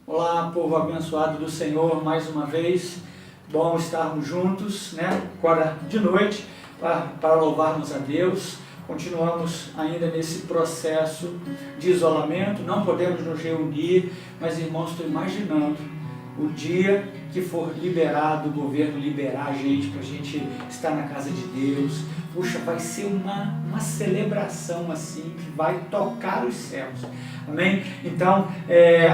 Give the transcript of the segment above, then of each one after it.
Olá, povo abençoado do Senhor, mais uma vez, bom estarmos juntos, agora de noite, para louvarmos a Deus. Continuamos ainda nesse processo de isolamento, não podemos nos reunir, mas irmãos, estou imaginando o dia que for liberado, o governo liberar a gente, para a gente estar na casa de Deus. Puxa, vai ser uma celebração assim, que vai tocar os céus, amém? Então,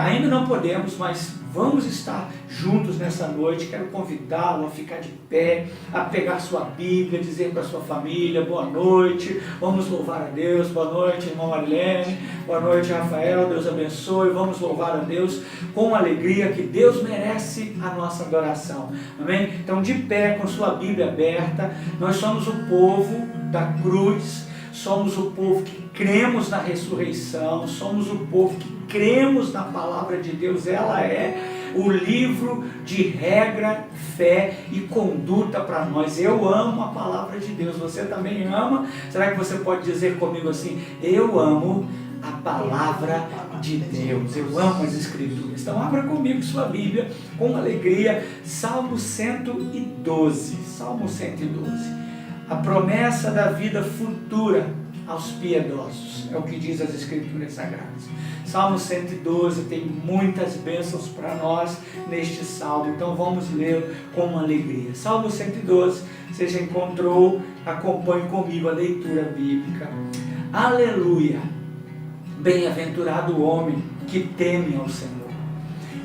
ainda não podemos, mas vamos estar juntos nessa noite. Quero convidá-lo a ficar de pé, a pegar sua Bíblia, dizer para sua família, boa noite, vamos louvar a Deus. Boa noite, irmão Arlene, boa noite, Rafael, Deus abençoe. Vamos louvar a Deus com alegria, que Deus merece a nossa adoração, amém? Então, de pé, com sua Bíblia aberta, nós somos o povo da cruz, somos o povo que cremos na ressurreição, somos o povo que cremos na palavra de Deus. Ela é o livro de regra, fé e conduta para nós. Eu amo a palavra de Deus, você também ama? Será que você pode dizer comigo assim: eu amo a palavra de Deus, eu amo as Escrituras? Então abra comigo sua Bíblia com alegria, Salmo 112, Salmo 112. A promessa da vida futura aos piedosos, é o que diz as Escrituras Sagradas. Salmo 112 tem muitas bênçãos para nós neste salmo, então vamos ler com alegria. Salmo 112, você já encontrou, acompanhe comigo a leitura bíblica. Aleluia! Bem-aventurado o homem que teme ao Senhor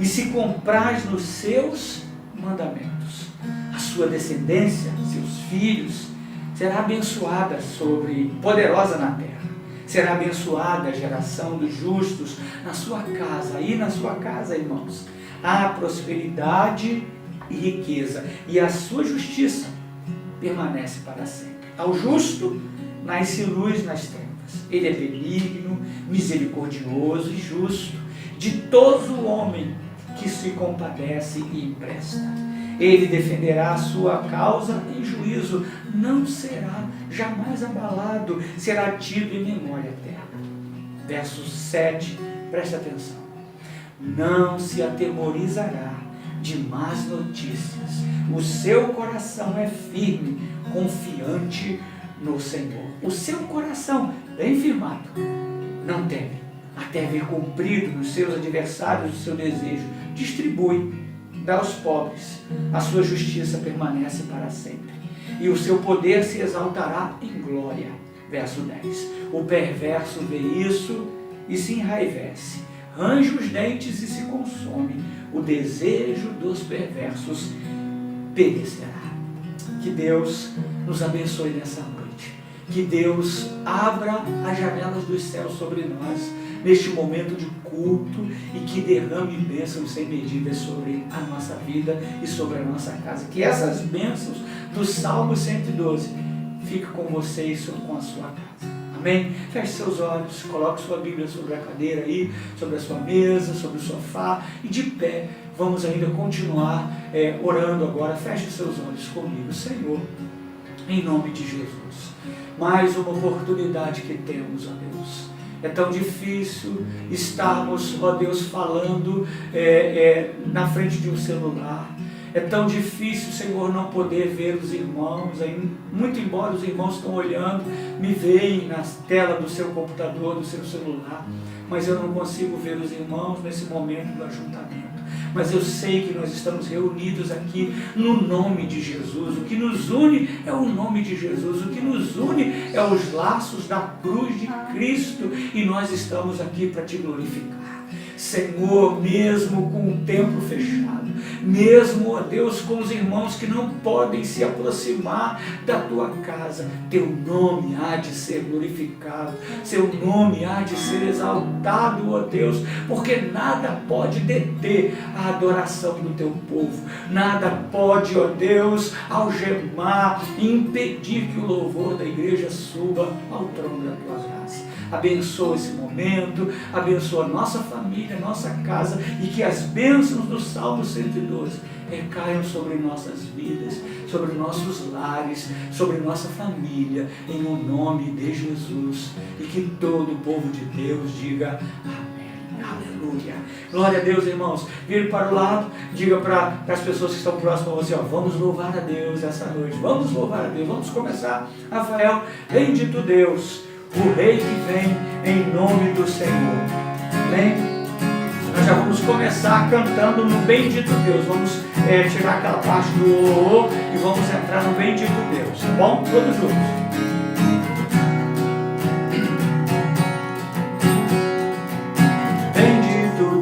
e se compraz nos seus mandamentos. A sua descendência, seus filhos, será abençoada poderosa na terra. Será abençoada a geração dos justos na sua casa. E na sua casa, irmãos, há prosperidade e riqueza, e a sua justiça permanece para sempre. Ao justo nasce luz nas trevas. Ele é benigno, misericordioso e justo, ditoso o homem que se compadece e empresta. Ele defenderá a sua causa em juízo, não será jamais abalado, será tido em memória eterna. Verso 7, preste atenção. Não se atemorizará de más notícias, o seu coração é firme, confiante no Senhor. O seu coração, bem firmado, não teme, até ver cumprido nos seus adversários o seu desejo. Distribui, dá aos pobres, a sua justiça permanece para sempre, e o seu poder se exaltará em glória. Verso 10. O perverso vê isso e se enraivece, range os dentes e se consome. O desejo dos perversos perecerá. Que Deus nos abençoe nessa noite. Que Deus abra as janelas dos céus sobre nós neste momento de culto, e que derrame bênçãos sem medidas sobre a nossa vida e sobre a nossa casa. Que essas bênçãos do Salmo 112 fiquem com você e com a sua casa. Amém? Feche seus olhos, coloque sua Bíblia sobre a cadeira aí, sobre a sua mesa, sobre o sofá, e de pé vamos ainda continuar orando agora. Feche seus olhos comigo. Senhor, em nome de Jesus, mais uma oportunidade que temos, ó Deus. É tão difícil estarmos, ó Deus, falando na frente de um celular. É tão difícil, Senhor, não poder ver os irmãos. Muito embora os irmãos estão olhando, me veem na tela do seu computador, do seu celular, mas eu não consigo ver os irmãos nesse momento do ajuntamento. Mas eu sei que nós estamos reunidos aqui no nome de Jesus. O que nos une é o nome de Jesus. O que nos une é os laços da cruz de Cristo. E nós estamos aqui para te glorificar. Senhor, mesmo com o templo fechado, mesmo, ó Deus, com os irmãos que não podem se aproximar da tua casa, teu nome há de ser glorificado, seu nome há de ser exaltado, ó Deus, porque nada pode deter a adoração do teu povo, nada pode, ó Deus, algemar e impedir que o louvor da igreja suba ao trono da tua graça. Abençoa esse momento, abençoa a nossa família, a nossa casa, e que as bênçãos do Salmo 112 recaiam sobre nossas vidas, sobre nossos lares, sobre nossa família, em o nome de Jesus. E que todo o povo de Deus diga amém. Aleluia. Glória a Deus, irmãos. Vire para o lado, diga para as pessoas que estão próximas a você, ó, vamos louvar a Deus essa noite. Vamos louvar a Deus. Vamos começar. Rafael, bendito Deus, o Rei que vem em nome do Senhor. Amém? Nós já vamos começar cantando no bendito Deus. Vamos tirar aquela parte do o e vamos entrar no bendito Deus. Tá bom? Todos juntos.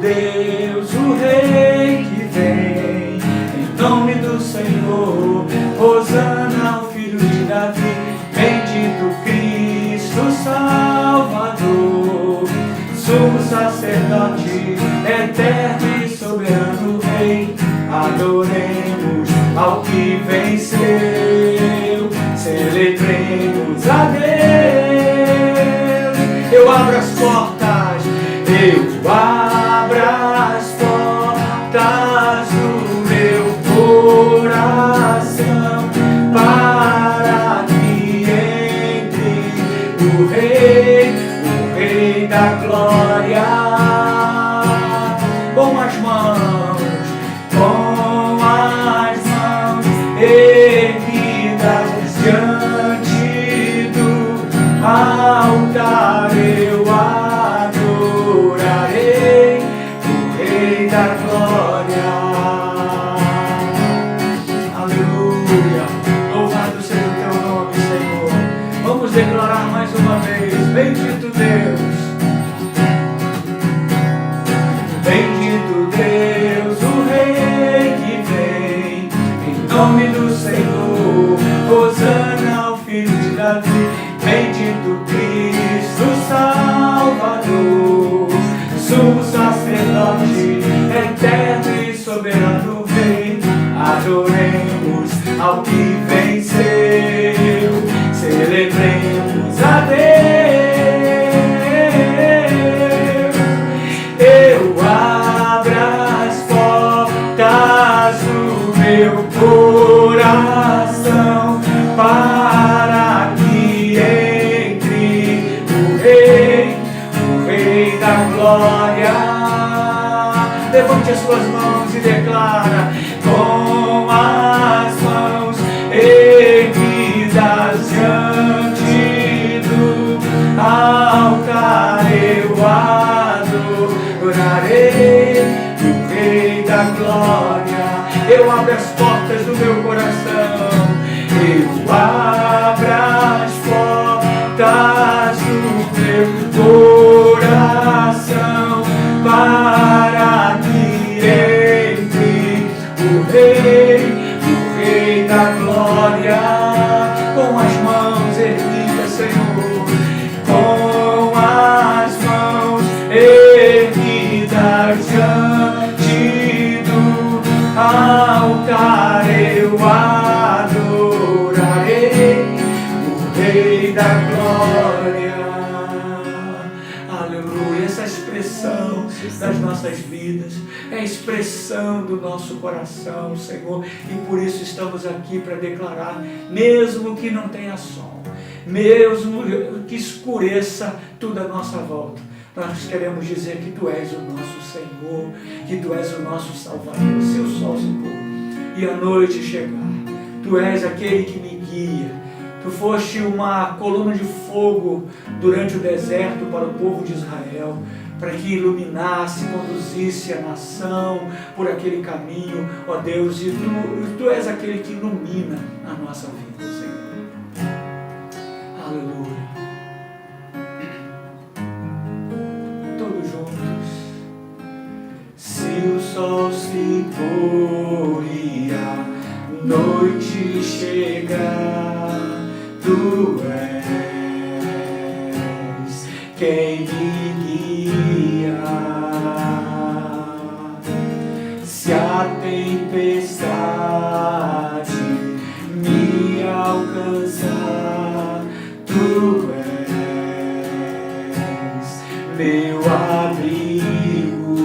Deus, o Rei que vem, em nome do Senhor, Hosana ao Filho de Davi, bendito Cristo Salvador, sumo sacerdote, eterno e soberano Rei, adoremos ao que venceu, celebremos a Deus. Eu abro as portas, eu abro as portas do meu coração para que entre o Rei da glória, com as mãos erguidas diante do altar eu adorarei o Rei da glória. Aleluia, louvado seja o teu nome, Senhor. Vamos declarar mais uma vez, bendito Deus, bendito Deus, o Rei que vem, em nome do Senhor, Hosana ao Filho de Davi, bendito Cristo Salvador, sumo sacerdote, eterno e soberano Rei, adoremos ao que venceu, celebremos a Deus. Eu abro as portas do meu coração para que entre o Rei da glória. Levante as suas mãos e declara, com as mãos erguidas diante do altar eu adorarei o Rei da glória. Eu abro as portas do meu coração, eu abro as portas do meu coração para que entre o Rei da glória, com as mãos erguidas, Senhor, com as mãos erguidas diante do altar eu adorarei o Rei da glória. Aleluia, essa expressão das nossas vidas é a expressão do nosso coração, Senhor, e por isso estamos aqui para declarar, mesmo que não tenha som, mesmo que escureça tudo à nossa volta, nós queremos dizer que Tu és o nosso Senhor, que Tu és o nosso Salvador. Se o sol se pôr e a noite chegar, Tu és aquele que me guia. Tu foste uma coluna de fogo durante o deserto para o povo de Israel, para que iluminasse, conduzisse a nação por aquele caminho, ó Deus, e Tu és aquele que ilumina a nossa vida, Senhor. Aleluia. Todos juntos. Se o sol se pôr e a noite chegar, Tu és quem me guia. Se a tempestade me alcançar, Tu és meu abrigo.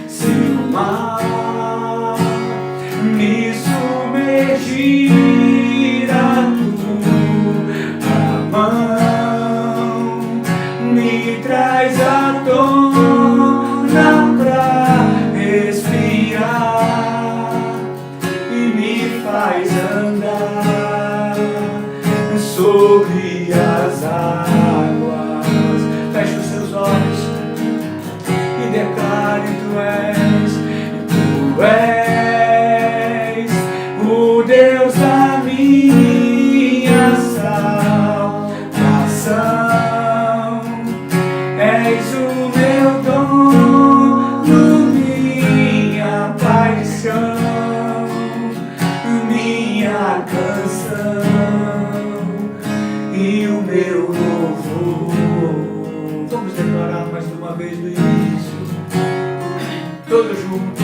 Se o mar me submergir, a Tua mão me traz a todos juntos.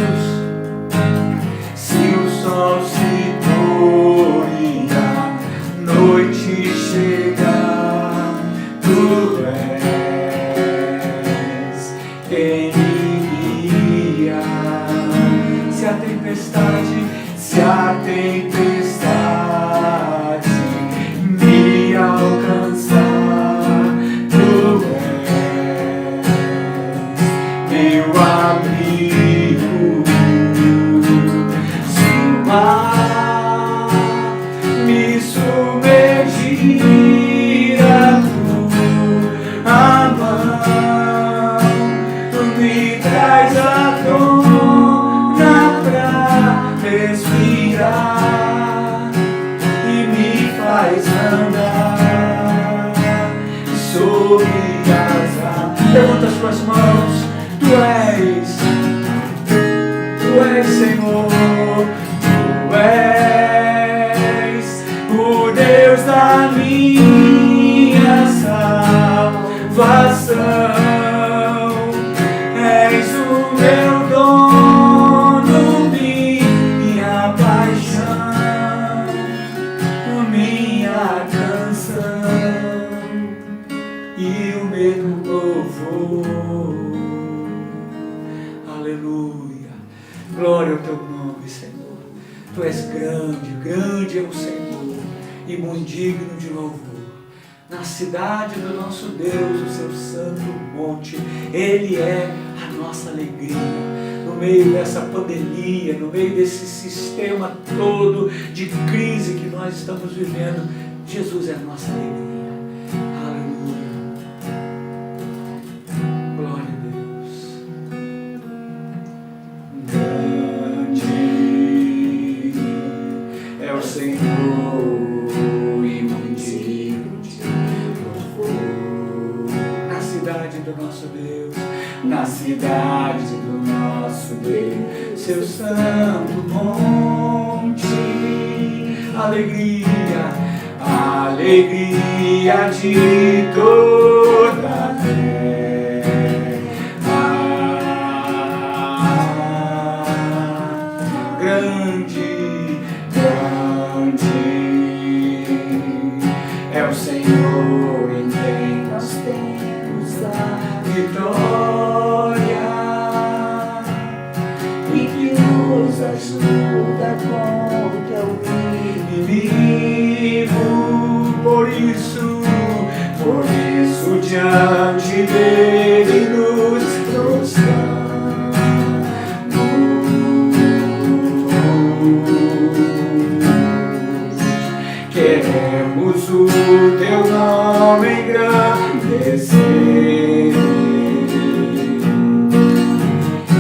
Se o sol se pôr e a noite chegar, tu és quem me guia. Se a tempestade me alcançar, tu és meu abrigo. Se o mar me submergir, a mão me traz à tona pra respirar e me faz andar sobre as águas. Levanta as tuas mãos. Tu és Senhor, Tu és o Deus da minha salvação. És o meu dono, minha paixão, minha canção e o meu louvor. Aleluia. Glória ao teu nome, Senhor. Tu és grande, grande é o Senhor e muito digno de louvor. Na cidade do nosso Deus, o seu santo monte, Ele é a nossa alegria. No meio dessa pandemia, no meio desse sistema todo de crise que nós estamos vivendo, Jesus é a nossa alegria. Aleluia. Glória a Deus. Grande é o Senhor e muito digno de louvor. Na cidade do nosso Deus, na cidade do nosso Deus, seu santo monte, alegria, alegria de toda a terra. Grande, grande é o Senhor em quem nós temos a vitória e que nos ajuda contra o inimigo. Por isso diante dele nos prostramos. Queremos o teu nome engrandecer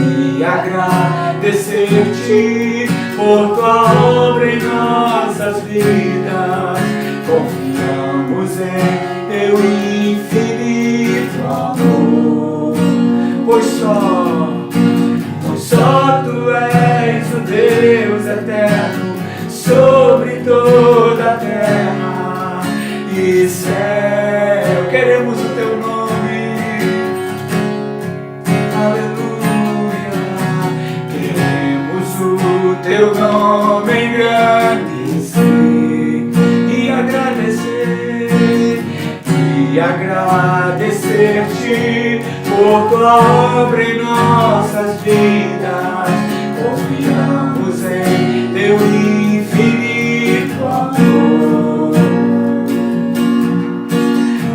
e agradecer-te por tua obra em nossas vidas. Confiamos em teu infinito amor, pois só tu és o Deus eterno sobre toda a terra e céu. Queremos o teu nome, aleluia. Queremos o teu nome engrandecer e agradecer-te por tua obra em nossas vidas. Confiamos em teu infinito amor,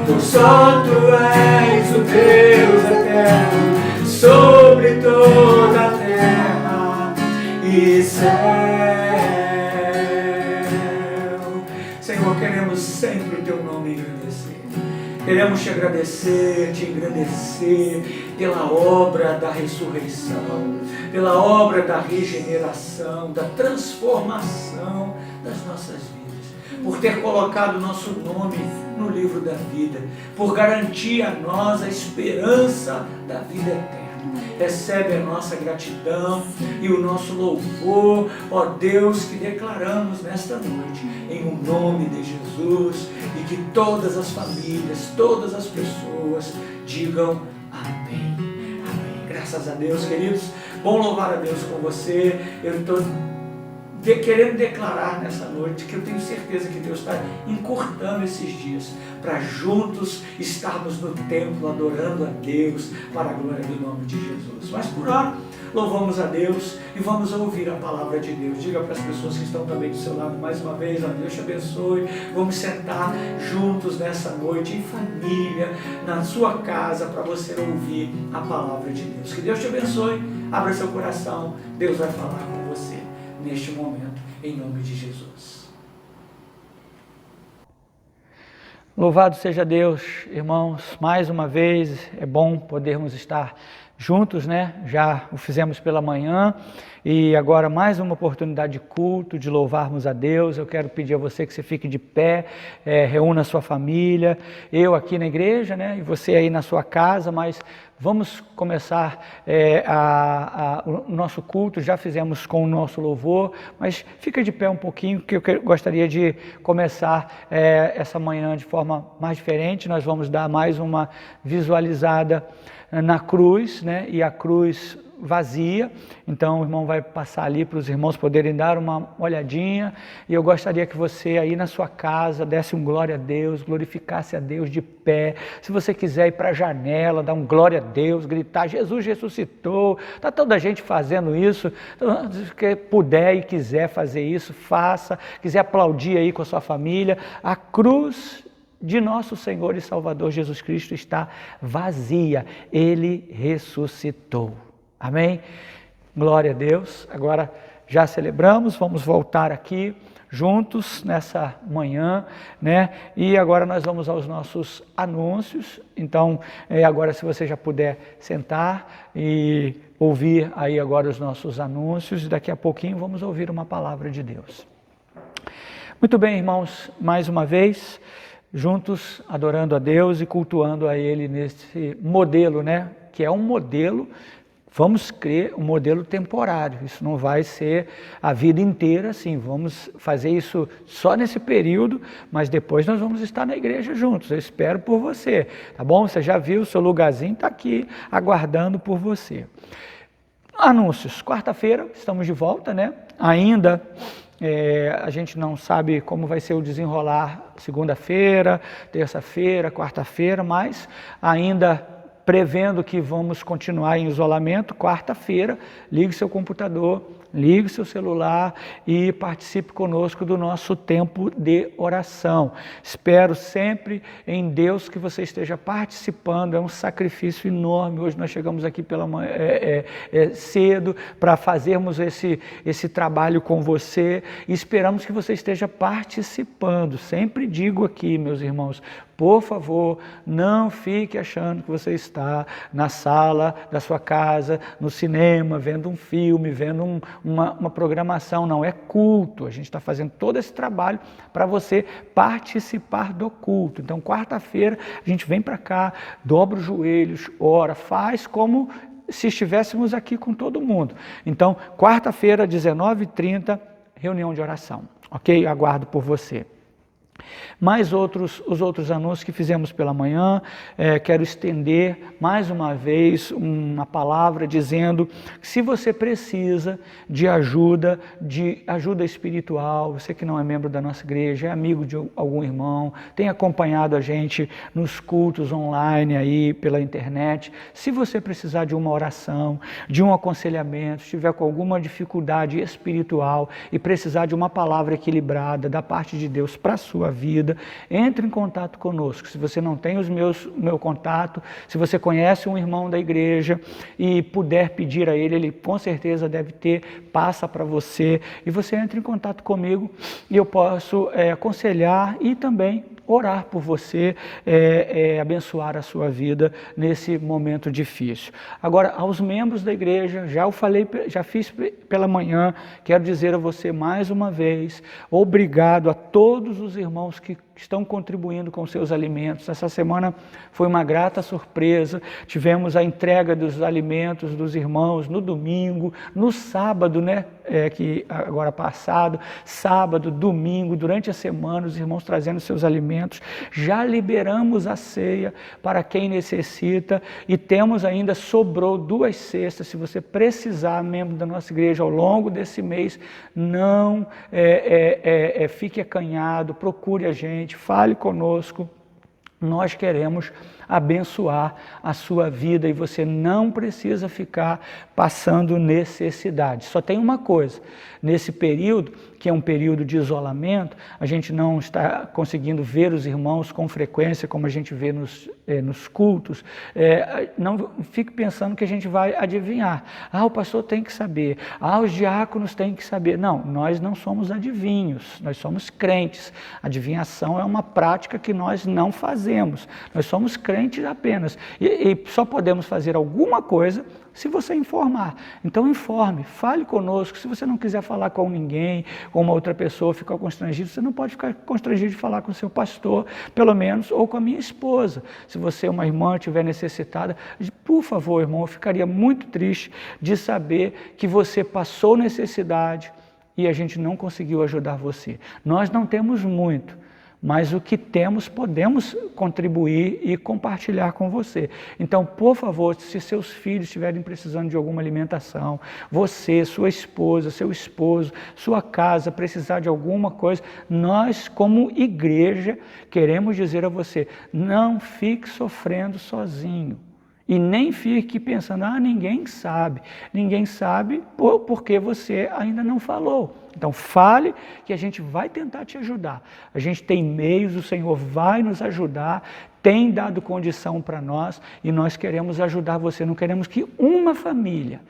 pois só tu és o Deus eterno sobre toda a terra e céu. Senhor, queremos sempre o teu nome engrandecer. Queremos te agradecer, te engrandecer pela obra da ressurreição, pela obra da regeneração, da transformação das nossas vidas, por ter colocado o nosso nome no livro da vida, por garantir a nós a esperança da vida eterna. Recebe a nossa gratidão e o nosso louvor, ó Deus, que declaramos nesta noite, em o nome de Jesus, e que todas as famílias, todas as pessoas digam amém. Amém. Graças Graças a Deus, queridos. Bom louvar a Deus com você. Eu estou querendo declarar nessa noite que eu tenho certeza que Deus está encurtando esses dias para juntos estarmos no templo adorando a Deus para a glória do nome de Jesus. Mas por hora, louvamos a Deus e vamos ouvir a palavra de Deus. Diga para as pessoas que estão também do seu lado mais uma vez, ó, Deus te abençoe. Vamos sentar juntos nessa noite em família, na sua casa, para você ouvir a palavra de Deus. Que Deus te abençoe, abra seu coração, Deus vai falar com você neste momento, em nome de Jesus. Louvado seja Deus, irmãos, mais uma vez é bom podermos estar juntos, né? Já o fizemos pela manhã e agora mais uma oportunidade de culto, de louvarmos a Deus. Eu quero pedir a você que você fique de pé, reúna a sua família, eu aqui na igreja, né? E você aí na sua casa, mas vamos começar o nosso culto. Já fizemos com o nosso louvor, mas fica de pé um pouquinho, que eu gostaria de começar essa manhã de forma mais diferente. Nós vamos dar mais uma visualizada na cruz, né? E a cruz vazia, então o irmão vai passar ali para os irmãos poderem dar uma olhadinha, e eu gostaria que você aí na sua casa desse um glória a Deus, glorificasse a Deus de pé. Se você quiser ir para a janela, dar um glória a Deus, gritar, Jesus ressuscitou, está toda a gente fazendo isso, então, se puder e quiser fazer isso, faça, quiser aplaudir aí com a sua família. A cruz de nosso Senhor e Salvador Jesus Cristo está vazia, Ele ressuscitou. Amém? Glória a Deus. Agora já celebramos, vamos voltar aqui juntos nessa manhã, né? E agora nós vamos aos nossos anúncios. Então, agora se você já puder sentar e ouvir aí agora os nossos anúncios, daqui a pouquinho vamos ouvir uma palavra de Deus. Muito bem, irmãos, mais uma vez, juntos adorando a Deus e cultuando a Ele nesse modelo, né? Que é um modelo, vamos crer, um modelo temporário. Isso não vai ser a vida inteira assim. Vamos fazer isso só nesse período, mas depois nós vamos estar na igreja juntos. Eu espero por você, tá bom? Você já viu, o seu lugarzinho está aqui aguardando por você. Anúncios. Quarta-feira estamos de volta, né? Ainda a gente não sabe como vai ser o desenrolar segunda-feira, terça-feira, quarta-feira, mas ainda prevendo que vamos continuar em isolamento, quarta-feira, ligue seu computador, ligue seu celular e participe conosco do nosso tempo de oração. Espero sempre em Deus que você esteja participando, é um sacrifício enorme. Hoje nós chegamos aqui pela manhã, cedo para fazermos esse trabalho com você e esperamos que você esteja participando. Sempre digo aqui, meus irmãos, por favor, não fique achando que você está na sala da sua casa, no cinema, vendo um filme, vendo uma programação. Não, é culto. A gente está fazendo todo esse trabalho para você participar do culto. Então, quarta-feira, a gente vem para cá, dobra os joelhos, ora, faz como se estivéssemos aqui com todo mundo. Então, quarta-feira, 19h30, reunião de oração. Ok? Aguardo por você. Mais os outros anúncios que fizemos pela manhã, quero estender mais uma vez uma palavra dizendo que se você precisa de ajuda espiritual, você que não é membro da nossa igreja, é amigo de algum irmão, tem acompanhado a gente nos cultos online aí pela internet, se você precisar de uma oração, de um aconselhamento, estiver com alguma dificuldade espiritual e precisar de uma palavra equilibrada da parte de Deus para a sua vida, entre em contato conosco. Se você não tem meu contato, se você conhece um irmão da igreja e puder pedir a ele com certeza deve ter, passa para você e você entra em contato comigo e eu posso aconselhar e também orar por você, abençoar a sua vida nesse momento difícil. Agora, aos membros da igreja, já fiz pela manhã, quero dizer a você mais uma vez, obrigado a todos os irmãos que estão contribuindo com seus alimentos. Essa semana foi uma grata surpresa, tivemos a entrega dos alimentos dos irmãos no domingo, no sábado, né, que agora passado, sábado, domingo, durante a semana, os irmãos trazendo seus alimentos. alimentos, já liberamos a ceia para quem necessita e temos ainda, sobrou 2 cestas. Se você precisar, membro da nossa igreja, ao longo desse mês, não fique acanhado, procure a gente, fale conosco. Nós queremos abençoar a sua vida e você não precisa ficar passando necessidade. Só tem uma coisa, nesse período, que é um período de isolamento, a gente não está conseguindo ver os irmãos com frequência, como a gente vê nos cultos. Não fique pensando que a gente vai adivinhar. O pastor tem que saber. Os diáconos têm que saber. Não, nós não somos adivinhos, nós somos crentes. Adivinhação é uma prática que nós não fazemos. Nós somos crentes apenas. E só podemos fazer alguma coisa se você informar. Então informe, fale conosco. Se você não quiser falar com ninguém, com uma outra pessoa, ficar constrangido, você não pode ficar constrangido de falar com o seu pastor, pelo menos, ou com a minha esposa. Se você é uma irmã, estiver necessitada, por favor, irmão, eu ficaria muito triste de saber que você passou necessidade e a gente não conseguiu ajudar você. Nós não temos muito, mas o que temos podemos contribuir e compartilhar com você. Então, por favor, se seus filhos estiverem precisando de alguma alimentação, você, sua esposa, seu esposo, sua casa precisar de alguma coisa, nós como igreja queremos dizer a você, não fique sofrendo sozinho. E nem fique pensando, ninguém sabe porque você ainda não falou. Então fale que a gente vai tentar te ajudar. A gente tem meios, o Senhor vai nos ajudar, tem dado condição para nós e nós queremos ajudar você. Não queremos que uma família,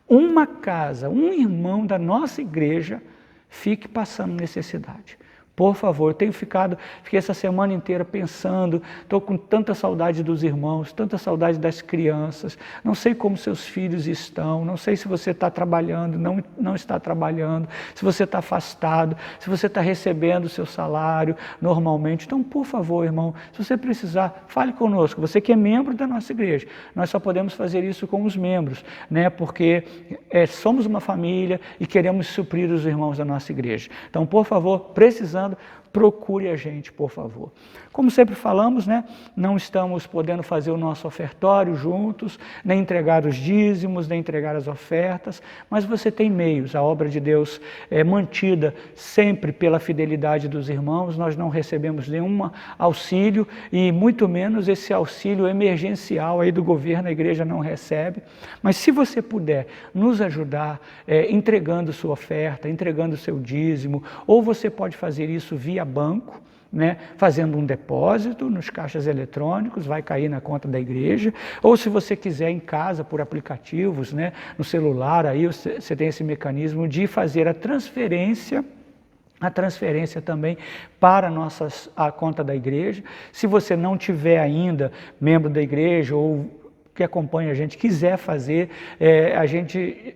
uma casa, um irmão da nossa igreja fique passando necessidade. Por favor, fiquei essa semana inteira pensando, estou com tanta saudade dos irmãos, tanta saudade das crianças, não sei como seus filhos estão, não sei se você está trabalhando, não está trabalhando, se você está afastado, se você está recebendo o seu salário normalmente. Então, por favor, irmão, se você precisar, fale conosco, você que é membro da nossa igreja. Nós só podemos fazer isso com os membros, né? Porque somos uma família e queremos suprir os irmãos da nossa igreja. Então, por favor, precisando, procure a gente, por favor. Como sempre falamos, né, não estamos podendo fazer o nosso ofertório juntos, nem entregar os dízimos, nem entregar as ofertas, mas você tem meios. A obra de Deus é mantida sempre pela fidelidade dos irmãos. Nós não recebemos nenhum auxílio e muito menos esse auxílio emergencial aí do governo, a igreja não recebe. Mas se você puder nos ajudar entregando sua oferta, entregando seu dízimo, ou você pode fazer isso via banco, né, fazendo um depósito nos caixas eletrônicos, vai cair na conta da igreja, ou se você quiser em casa por aplicativos, né, no celular, aí você tem esse mecanismo de fazer a transferência também para a conta da igreja. Se você não tiver ainda membro da igreja ou que acompanha a gente, quiser fazer, a gente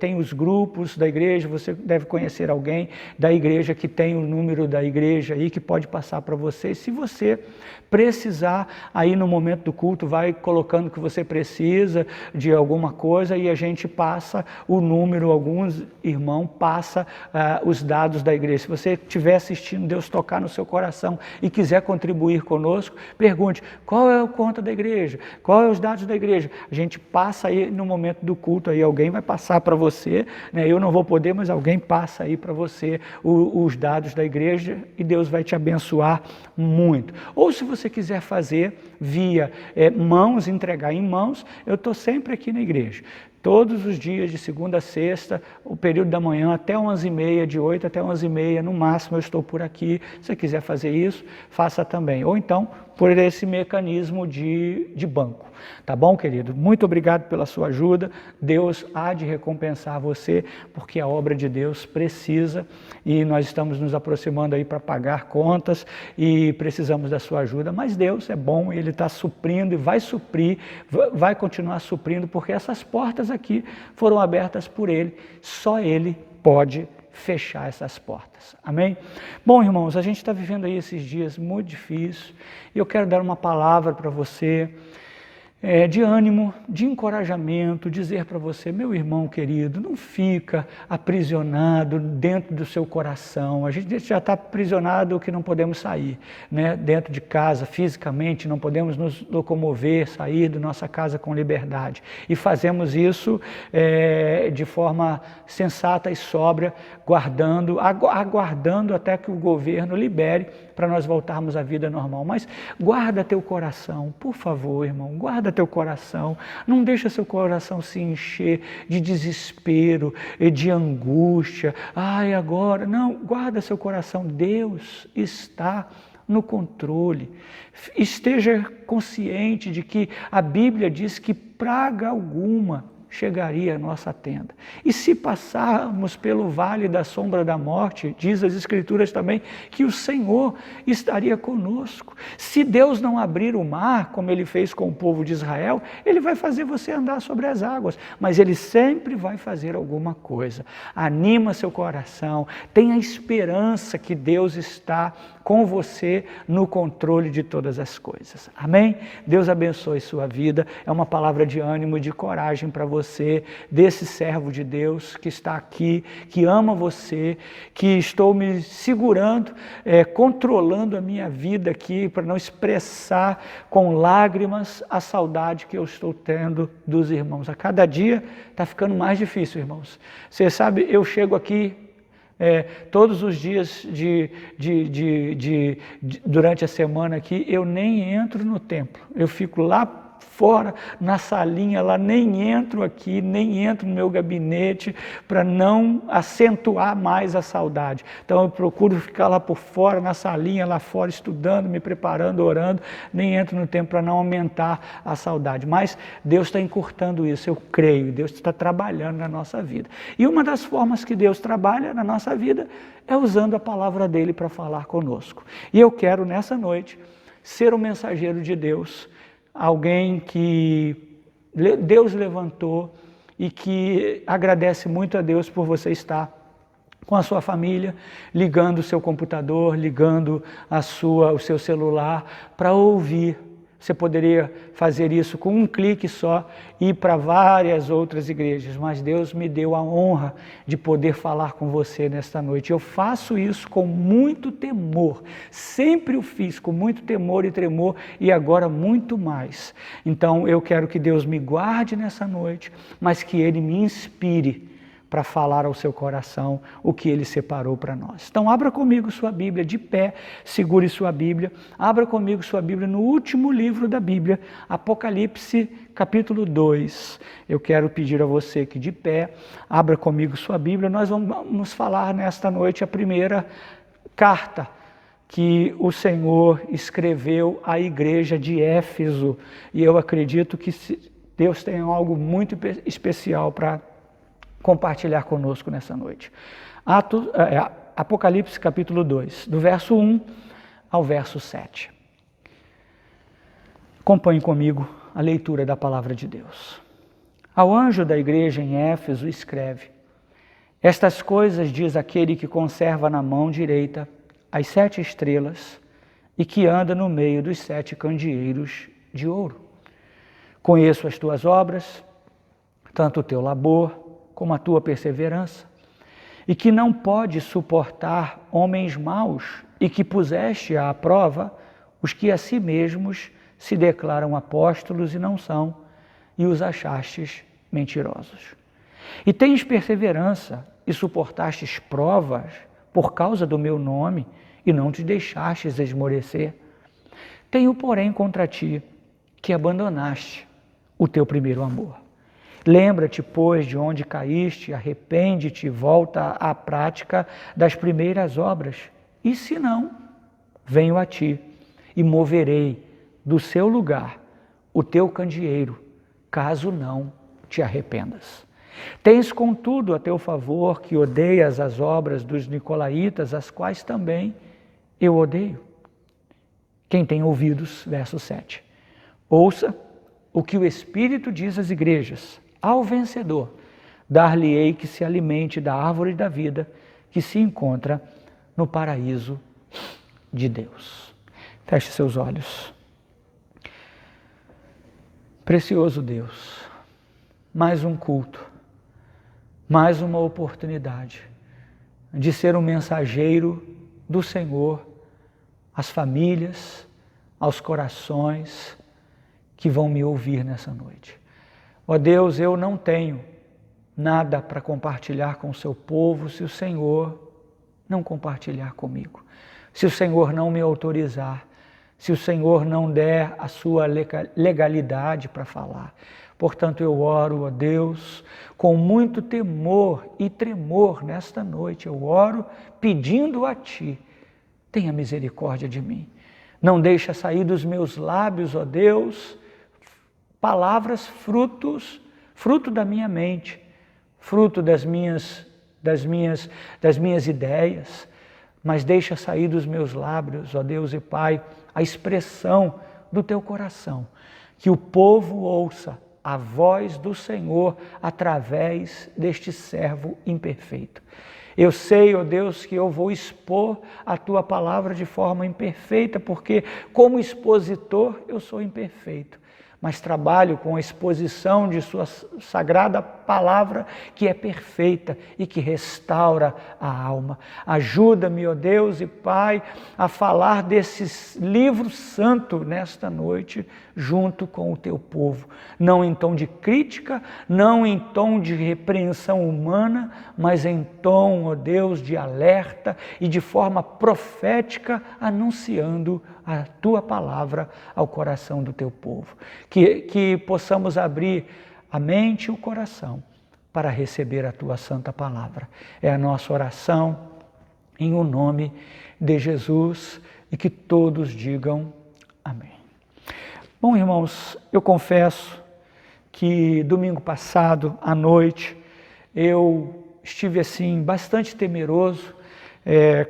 tem os grupos da igreja, você deve conhecer alguém da igreja que tem o número da igreja aí, que pode passar para você. Se você precisar, aí no momento do culto, vai colocando que você precisa de alguma coisa e a gente passa o número, alguns irmãos passa os dados da igreja. Se você estiver assistindo, Deus tocar no seu coração e quiser contribuir conosco, pergunte, qual é a conta da igreja? Qual é os dados da igreja? A gente passa aí no momento do culto, aí alguém vai passar para você, né? Eu não vou poder, mas alguém passa aí para você os dados da igreja e Deus vai te abençoar muito. Ou se você quiser fazer via mãos, entregar em mãos, eu estou sempre aqui na igreja. Todos os dias, de segunda a sexta, o período da manhã até 11h30, de 8 até 11h30, no máximo eu estou por aqui. Se você quiser fazer isso, faça também. Ou então, por esse mecanismo de banco. Tá bom, querido? Muito obrigado pela sua ajuda. Deus há de recompensar você, porque a obra de Deus precisa e nós estamos nos aproximando aí para pagar contas e precisamos da sua ajuda. Mas Deus é bom, Ele está suprindo e vai suprir, vai continuar suprindo, porque essas portas aqui foram abertas por Ele. Só Ele pode fechar essas portas. Amém? Bom, irmãos, a gente está vivendo aí esses dias muito difíceis e eu quero dar uma palavra para você de ânimo, de encorajamento, dizer para você, meu irmão querido, não fica aprisionado dentro do seu coração. A gente já está aprisionado que não podemos sair, né? Dentro de casa, fisicamente, não podemos nos locomover, sair da nossa casa com liberdade. E fazemos isso de forma sensata e sóbria, aguardando até que o governo libere para nós voltarmos à vida normal. Mas guarda teu coração, por favor, irmão, guarda teu coração, não deixa seu coração se encher de desespero e de angústia. Ai, agora, não, guarda seu coração, Deus está no controle. Esteja consciente de que a Bíblia diz que praga alguma chegaria à nossa tenda. E se passarmos pelo vale da sombra da morte, diz as Escrituras também, que o Senhor estaria conosco. Se Deus não abrir o mar, como Ele fez com o povo de Israel, Ele vai fazer você andar sobre as águas, mas Ele sempre vai fazer alguma coisa. Anima seu coração, tenha esperança que Deus está com você no controle de todas as coisas. Amém? Deus abençoe sua vida. É uma palavra de ânimo e de coragem para você, desse servo de Deus que está aqui, que ama você, que estou me segurando, controlando a minha vida aqui para não expressar com lágrimas a saudade que eu estou tendo dos irmãos. A cada dia está ficando mais difícil, irmãos. Você sabe, eu chego aqui todos os dias durante a semana aqui, eu nem entro no templo, eu fico lá fora, na salinha lá, nem entro aqui, nem entro no meu gabinete para não acentuar mais a saudade. Então eu procuro ficar lá por fora, na salinha lá fora, estudando, me preparando, orando, nem entro no templo para não aumentar a saudade. Mas Deus está encurtando isso, eu creio, Deus está trabalhando na nossa vida. E uma das formas que Deus trabalha na nossa vida é usando a palavra dele para falar conosco. E eu quero nessa noite ser um mensageiro de Deus, alguém que Deus levantou e que agradece muito a Deus por você estar com a sua família, ligando o seu computador, ligando o seu celular para ouvir. Você poderia fazer isso com um clique só e ir para várias outras igrejas, mas Deus me deu a honra de poder falar com você nesta noite. Eu faço isso com muito temor, sempre o fiz com muito temor e tremor e agora muito mais. Então eu quero que Deus me guarde nessa noite, mas que Ele me inspire para falar ao seu coração o que Ele separou para nós. Então abra comigo sua Bíblia de pé, segure sua Bíblia, abra comigo sua Bíblia no último livro da Bíblia, Apocalipse capítulo 2. Eu quero pedir a você que de pé, abra comigo sua Bíblia, nós vamos falar nesta noite a primeira carta que o Senhor escreveu à igreja de Éfeso, e eu acredito que Deus tem algo muito especial para compartilhar conosco nessa noite. Apocalipse capítulo 2, do verso 1 ao verso 7. Acompanhe comigo a leitura da palavra de Deus. Ao anjo da igreja em Éfeso escreve: estas coisas diz aquele que conserva na mão direita as 7 estrelas e que anda no meio dos 7 candeeiros de ouro. Conheço as tuas obras, tanto o teu labor como a tua perseverança, e que não pode suportar homens maus, e que puseste à prova os que a si mesmos se declaram apóstolos e não são, e os achastes mentirosos. E tens perseverança, e suportastes provas por causa do meu nome, e não te deixastes esmorecer. Tenho, porém, contra ti que abandonaste o teu primeiro amor. Lembra-te, pois, de onde caíste, arrepende-te e volta à prática das primeiras obras. E se não, venho a ti e moverei do seu lugar o teu candeeiro, caso não te arrependas. Tens, contudo, a teu favor que odeias as obras dos nicolaítas, as quais também eu odeio. Quem tem ouvidos, verso 7. Ouça o que o Espírito diz às igrejas. Ao vencedor, dar-lhe-ei que se alimente da árvore da vida que se encontra no paraíso de Deus. Feche seus olhos. Precioso Deus, mais um culto, mais uma oportunidade de ser um mensageiro do Senhor às famílias, aos corações que vão me ouvir nessa noite. Ó Deus, eu não tenho nada para compartilhar com o seu povo se o Senhor não compartilhar comigo, se o Senhor não me autorizar, se o Senhor não der a sua legalidade para falar. Portanto, eu oro, ó Deus, com muito temor e tremor nesta noite. Eu oro pedindo a Ti, tenha misericórdia de mim. Não deixa sair dos meus lábios, ó Deus, palavras fruto da minha mente, fruto das minhas ideias, mas deixa sair dos meus lábios, ó Deus e Pai, a expressão do Teu coração, que o povo ouça a voz do Senhor através deste servo imperfeito. Eu sei, ó Deus, que eu vou expor a Tua palavra de forma imperfeita, porque como expositor eu sou imperfeito, mas trabalho com a exposição de Sua sagrada palavra, que é perfeita e que restaura a alma. Ajuda-me, ó Deus e Pai, a falar desse livro santo nesta noite, junto com o Teu povo. Não em tom de crítica, não em tom de repreensão humana, mas em tom, ó Deus, de alerta e de forma profética, anunciando a Tua palavra ao coração do Teu povo. Que possamos abrir a mente e o coração para receber a Tua santa palavra. É a nossa oração em o nome de Jesus e que todos digam amém. Bom, irmãos, eu confesso que domingo passado à noite eu estive assim bastante temeroso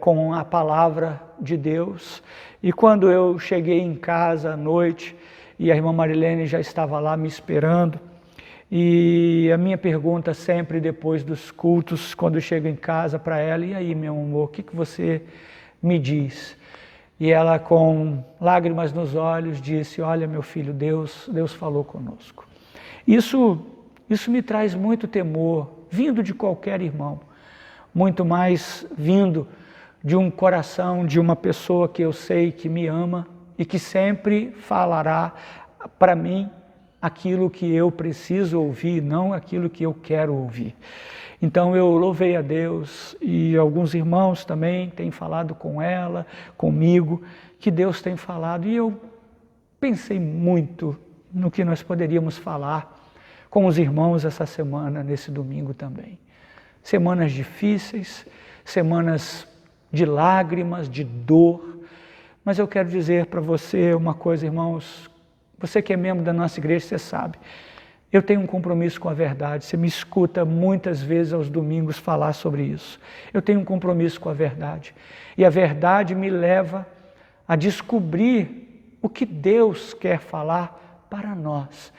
com a palavra de Deus, e quando eu cheguei em casa à noite e a irmã Marilene já estava lá me esperando, e a minha pergunta sempre depois dos cultos, quando eu chego em casa para ela: e aí, meu amor, o que você me diz? E ela, com lágrimas nos olhos, disse: olha, meu filho, Deus falou conosco. Isso me traz muito temor, vindo de qualquer irmão, muito mais vindo de um coração de uma pessoa que eu sei que me ama e que sempre falará para mim aquilo que eu preciso ouvir, não aquilo que eu quero ouvir. Então eu louvei a Deus, e alguns irmãos também têm falado com ela, comigo, que Deus tem falado, e eu pensei muito no que nós poderíamos falar com os irmãos essa semana, nesse domingo também. Semanas difíceis, semanas de lágrimas, de dor, mas eu quero dizer para você uma coisa, irmãos, você que é membro da nossa igreja, você sabe, eu tenho um compromisso com a verdade. Você me escuta muitas vezes aos domingos falar sobre isso. Eu tenho um compromisso com a verdade. E a verdade me leva a descobrir o que Deus quer falar para nós.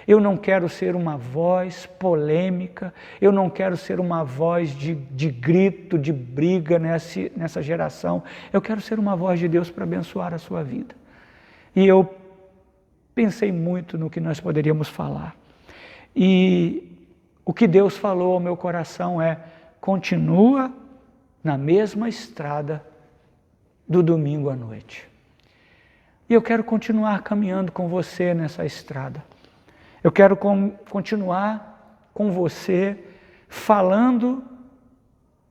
Eu não quero ser uma voz polêmica, eu não quero ser uma voz de grito, de briga nessa geração. Eu quero ser uma voz de Deus para abençoar a sua vida. E eu pensei muito no que nós poderíamos falar. E o que Deus falou ao meu coração é: continua na mesma estrada do domingo à noite. E eu quero continuar caminhando com você nessa estrada. Eu quero continuar com você falando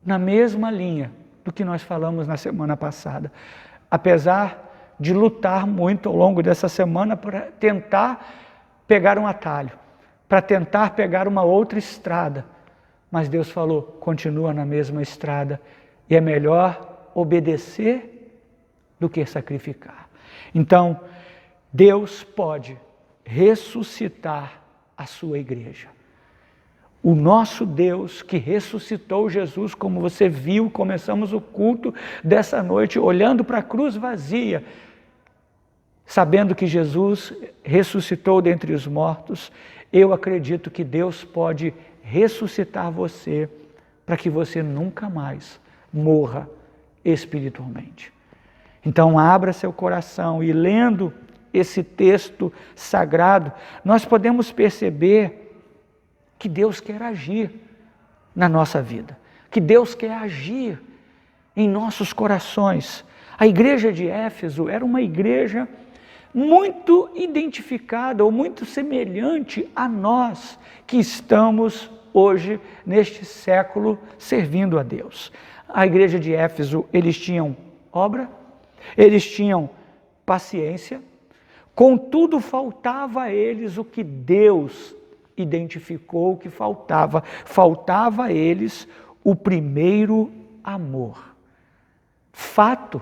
na mesma linha do que nós falamos na semana passada. Apesar de lutar muito ao longo dessa semana para tentar pegar um atalho, para tentar pegar uma outra estrada. Mas Deus falou: continua na mesma estrada, e é melhor obedecer do que sacrificar. Então, Deus pode ressuscitar a sua igreja. O nosso Deus que ressuscitou Jesus, como você viu, começamos o culto dessa noite olhando para a cruz vazia, sabendo que Jesus ressuscitou dentre os mortos. Eu acredito que Deus pode ressuscitar você para que você nunca mais morra espiritualmente. Então abra seu coração e, lendo esse texto sagrado, nós podemos perceber que Deus quer agir na nossa vida, que Deus quer agir em nossos corações. A igreja de Éfeso era uma igreja muito identificada ou muito semelhante a nós que estamos hoje neste século servindo a Deus. A igreja de Éfeso, eles tinham obra, eles tinham paciência, contudo faltava a eles o que Deus identificou que faltava. Faltava a eles o primeiro amor. Fato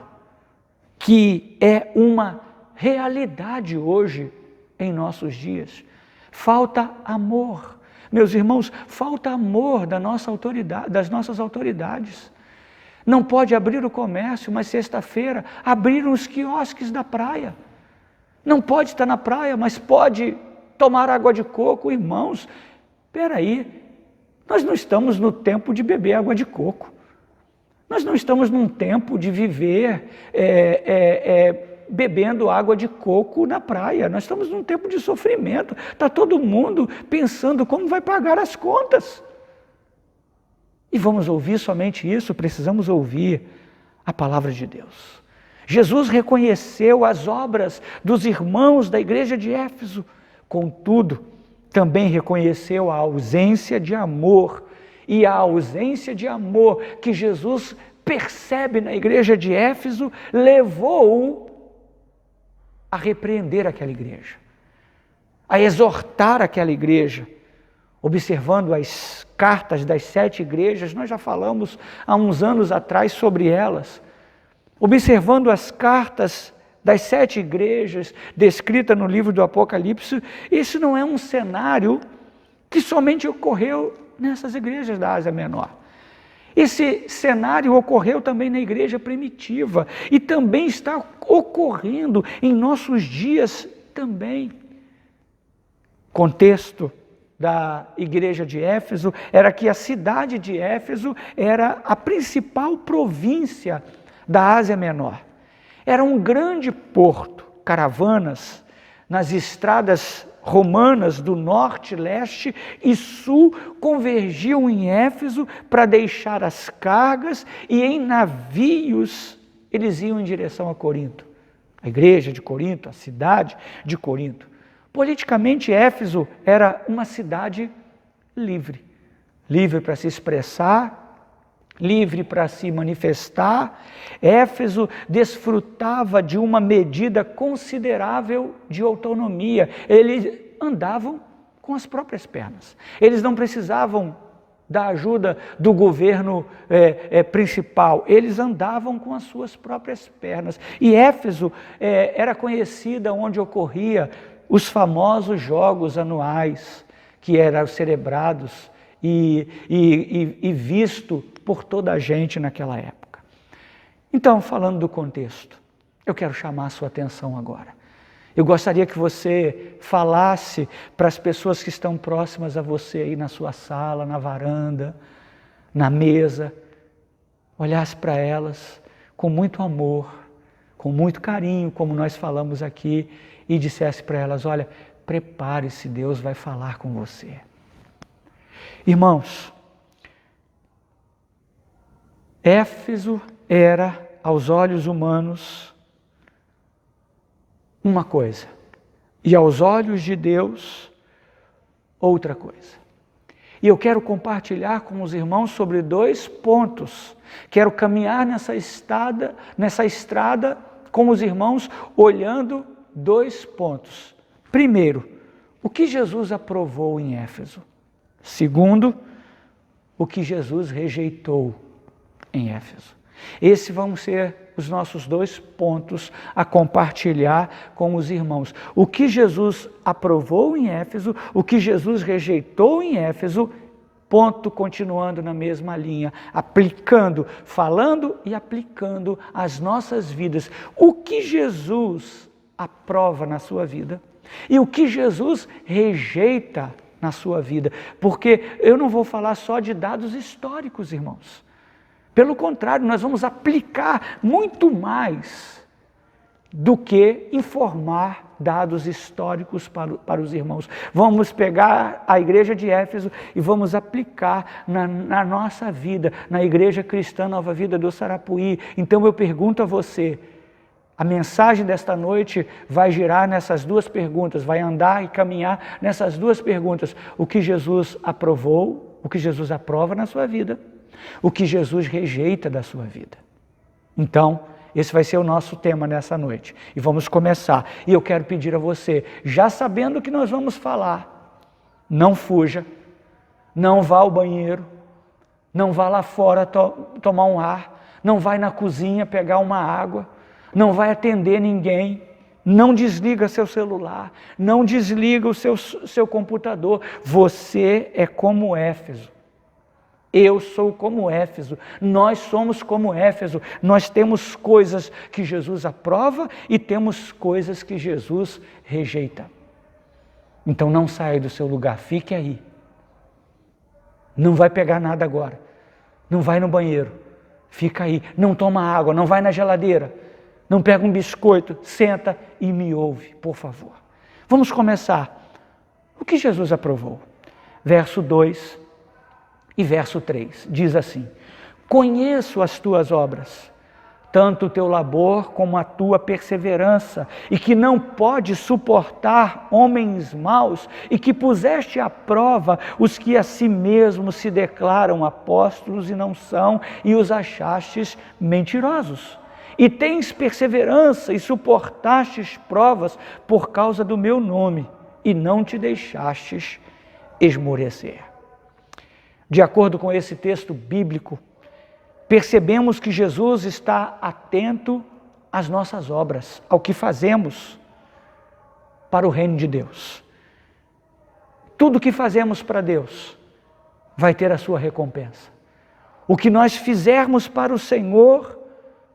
que é uma realidade hoje em nossos dias. Falta amor. Meus irmãos, falta amor das nossas autoridades. Não pode abrir o comércio, mas sexta-feira abriram os quiosques da praia. Não pode estar na praia, mas pode tomar água de coco. Irmãos, espera aí, nós não estamos no tempo de beber água de coco. Nós não estamos num tempo de viver bebendo água de coco na praia. Nós estamos num tempo de sofrimento. Está todo mundo pensando como vai pagar as contas. E vamos ouvir somente isso? Precisamos ouvir a palavra de Deus. Jesus reconheceu as obras dos irmãos da igreja de Éfeso, contudo, também reconheceu a ausência de amor. E a ausência de amor que Jesus percebe na igreja de Éfeso levou-o a repreender aquela igreja, a exortar aquela igreja. Observando as cartas das 7 igrejas, nós já falamos há uns anos atrás sobre elas. Observando as cartas das 7 igrejas descritas no livro do Apocalipse, esse não é um cenário que somente ocorreu nessas igrejas da Ásia Menor. Esse cenário ocorreu também na igreja primitiva e também está ocorrendo em nossos dias também. Contexto da igreja de Éfeso era que a cidade de Éfeso era a principal província da Ásia Menor. Era um grande porto, caravanas nas estradas romanas do norte, leste e sul convergiam em Éfeso para deixar as cargas e em navios eles iam em direção a Corinto. A igreja de Corinto, a cidade de Corinto. Politicamente, Éfeso era uma cidade livre. Livre para se expressar, livre para se manifestar. Éfeso desfrutava de uma medida considerável de autonomia. Eles andavam com as próprias pernas. Eles não precisavam da ajuda do governo principal. Eles andavam com as suas próprias pernas. E Éfeso era conhecida onde ocorria os famosos jogos anuais, que eram celebrados e visto por toda a gente naquela época. Então, falando do contexto, eu quero chamar a sua atenção agora. Eu gostaria que você falasse para as pessoas que estão próximas a você aí na sua sala, na varanda, na mesa, olhasse para elas com muito amor, com muito carinho, como nós falamos aqui, e dissesse para elas: olha, prepare-se, Deus vai falar com você. Irmãos, Éfeso era, aos olhos humanos, uma coisa, e aos olhos de Deus, outra coisa. E eu quero compartilhar com os irmãos sobre 2 pontos. Quero caminhar nessa estrada com os irmãos, olhando 2 pontos. Primeiro, o que Jesus aprovou em Éfeso. Segundo, o que Jesus rejeitou em Éfeso. Esses vão ser os nossos 2 pontos a compartilhar com os irmãos. O que Jesus aprovou em Éfeso, o que Jesus rejeitou em Éfeso, ponto, continuando na mesma linha, aplicando, falando e aplicando às nossas vidas. O que Jesus aprova na sua vida e o que Jesus rejeita na sua vida. Porque eu não vou falar só de dados históricos, irmãos. Pelo contrário, nós vamos aplicar muito mais do que informar dados históricos para os irmãos. Vamos pegar a igreja de Éfeso e vamos aplicar na nossa vida, na igreja cristã Nova Vida do Sarapuí. Então eu pergunto a você, a mensagem desta noite vai girar nessas duas perguntas, vai andar e caminhar nessas duas perguntas. O que Jesus aprovou, o que Jesus aprova na sua vida, o que Jesus rejeita da sua vida. Então, esse vai ser o nosso tema nessa noite. E vamos começar. E eu quero pedir a você, já sabendo o que nós vamos falar, não fuja, não vá ao banheiro, não vá lá fora tomar um ar, não vai na cozinha pegar uma água, não vai atender ninguém, não desliga seu celular, não desliga o seu computador. Você é como Éfeso. Eu sou como Éfeso, nós somos como Éfeso, nós temos coisas que Jesus aprova e temos coisas que Jesus rejeita. Então não saia do seu lugar, fique aí. Não vai pegar nada agora, não vai no banheiro, fica aí. Não toma água, não vai na geladeira, não pega um biscoito, senta e me ouve, por favor. Vamos começar. O que Jesus aprovou? Verso 2. E verso 3, diz assim: conheço as tuas obras, tanto o teu labor como a tua perseverança, e que não podes suportar homens maus, e que puseste à prova os que a si mesmos se declaram apóstolos e não são, e os achastes mentirosos. E tens perseverança e suportastes provas por causa do meu nome, e não te deixastes esmorecer. De acordo com esse texto bíblico, percebemos que Jesus está atento às nossas obras, ao que fazemos para o reino de Deus. Tudo que fazemos para Deus vai ter a sua recompensa. O que nós fizermos para o Senhor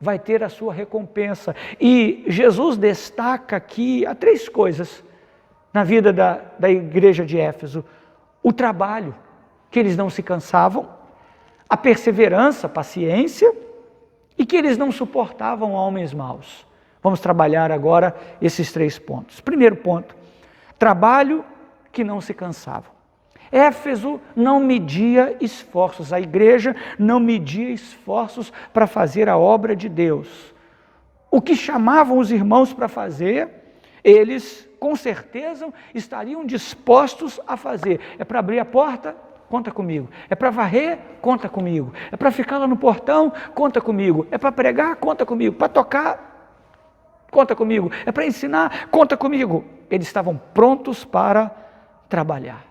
vai ter a sua recompensa. E Jesus destaca aqui há 3 coisas na vida da igreja de Éfeso: o trabalho, que eles não se cansavam, a perseverança, a paciência, e que eles não suportavam homens maus. Vamos trabalhar agora esses 3 pontos. Primeiro ponto, trabalho que não se cansavam. Éfeso não media esforços, a igreja não media esforços para fazer a obra de Deus. O que chamavam os irmãos para fazer, eles com certeza estariam dispostos a fazer. É para abrir a porta? Conta comigo. É para varrer? Conta comigo. É para ficar lá no portão? Conta comigo. É para pregar? Conta comigo. Para tocar? Conta comigo. É para ensinar? Conta comigo. Eles estavam prontos para trabalhar.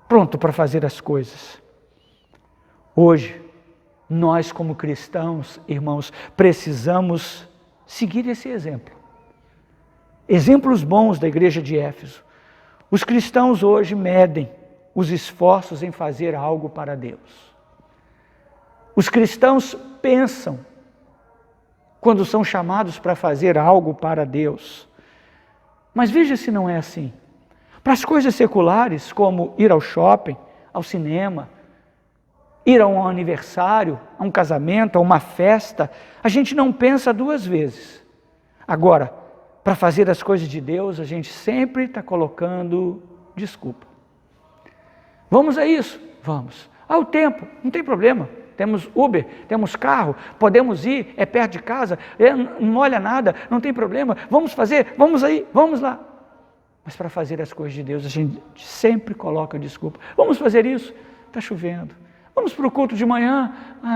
Pronto para fazer as coisas. Hoje, nós como cristãos, irmãos, precisamos seguir esse exemplo. Exemplos bons da igreja de Éfeso. Os cristãos hoje medem os esforços em fazer algo para Deus. Os cristãos pensam quando são chamados para fazer algo para Deus. Mas veja se não é assim. Para as coisas seculares, como ir ao shopping, ao cinema, ir a um aniversário, a um casamento, a uma festa, a gente não pensa 2 vezes. Agora, para fazer as coisas de Deus, a gente sempre está colocando desculpa. Vamos a isso? Vamos. O tempo, não tem problema. Temos Uber, temos carro, podemos ir, é perto de casa, não olha nada, não tem problema. Vamos fazer, vamos aí, vamos lá. Mas para fazer as coisas de Deus, a gente sempre coloca desculpa. Vamos fazer isso? Está chovendo. Vamos para o culto de manhã?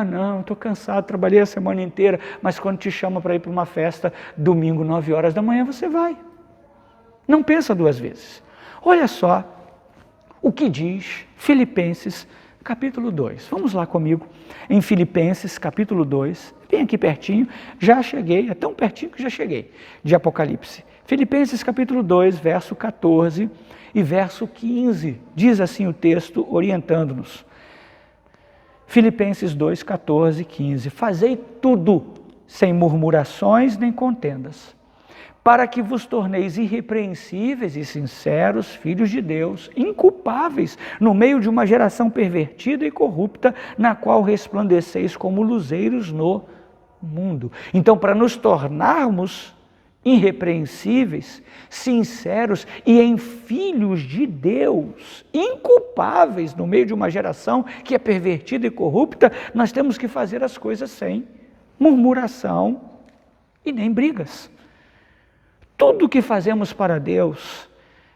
Não, estou cansado, trabalhei a semana inteira. Mas quando te chama para ir para uma festa, domingo, 9 horas da manhã, você vai. Não pensa 2 vezes. Olha só o que diz Filipenses capítulo 2. Vamos lá comigo em Filipenses capítulo 2, bem aqui pertinho, já cheguei, é tão pertinho que já cheguei, de Apocalipse. Filipenses capítulo 2, verso 14 e verso 15, diz assim o texto, orientando-nos. Filipenses 2, 14 e 15. Fazei tudo sem murmurações nem contendas, para que vos torneis irrepreensíveis e sinceros, filhos de Deus, inculpáveis no meio de uma geração pervertida e corrupta, na qual resplandeceis como luzeiros no mundo. Então, para nos tornarmos irrepreensíveis, sinceros e em filhos de Deus, inculpáveis no meio de uma geração que é pervertida e corrupta, nós temos que fazer as coisas sem murmuração e nem brigas. Tudo que fazemos para Deus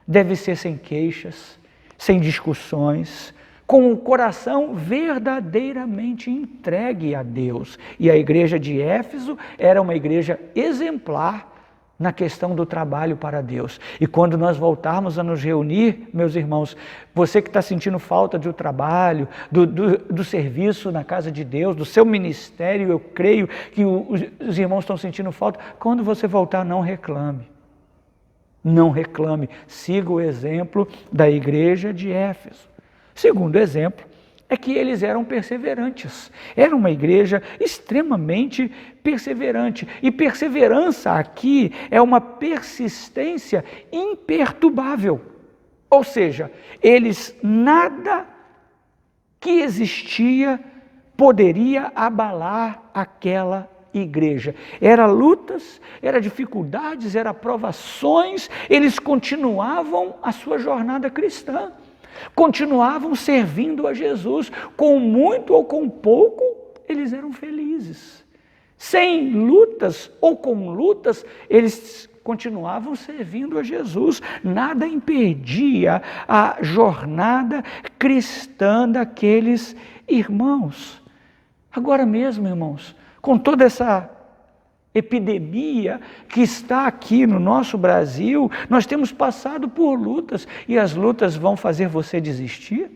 deve ser sem queixas, sem discussões, com o coração verdadeiramente entregue a Deus. E a igreja de Éfeso era uma igreja exemplar na questão do trabalho para Deus. E quando nós voltarmos a nos reunir, meus irmãos, você que está sentindo falta do trabalho, do serviço na casa de Deus, do seu ministério, eu creio que os irmãos estão sentindo falta, quando você voltar, não reclame. Não reclame, siga o exemplo da igreja de Éfeso. Segundo exemplo, é que eles eram perseverantes. Era uma igreja extremamente perseverante. E perseverança aqui é uma persistência imperturbável. Ou seja, eles nada que existia poderia abalar aquela igreja. Era lutas, era dificuldades, era provações, eles continuavam a sua jornada cristã. Continuavam servindo a Jesus, com muito ou com pouco, eles eram felizes. Sem lutas ou com lutas, eles continuavam servindo a Jesus. Nada impedia a jornada cristã daqueles irmãos. Agora mesmo, irmãos, com toda essa epidemia que está aqui no nosso Brasil, nós temos passado por lutas, e as lutas vão fazer você desistir?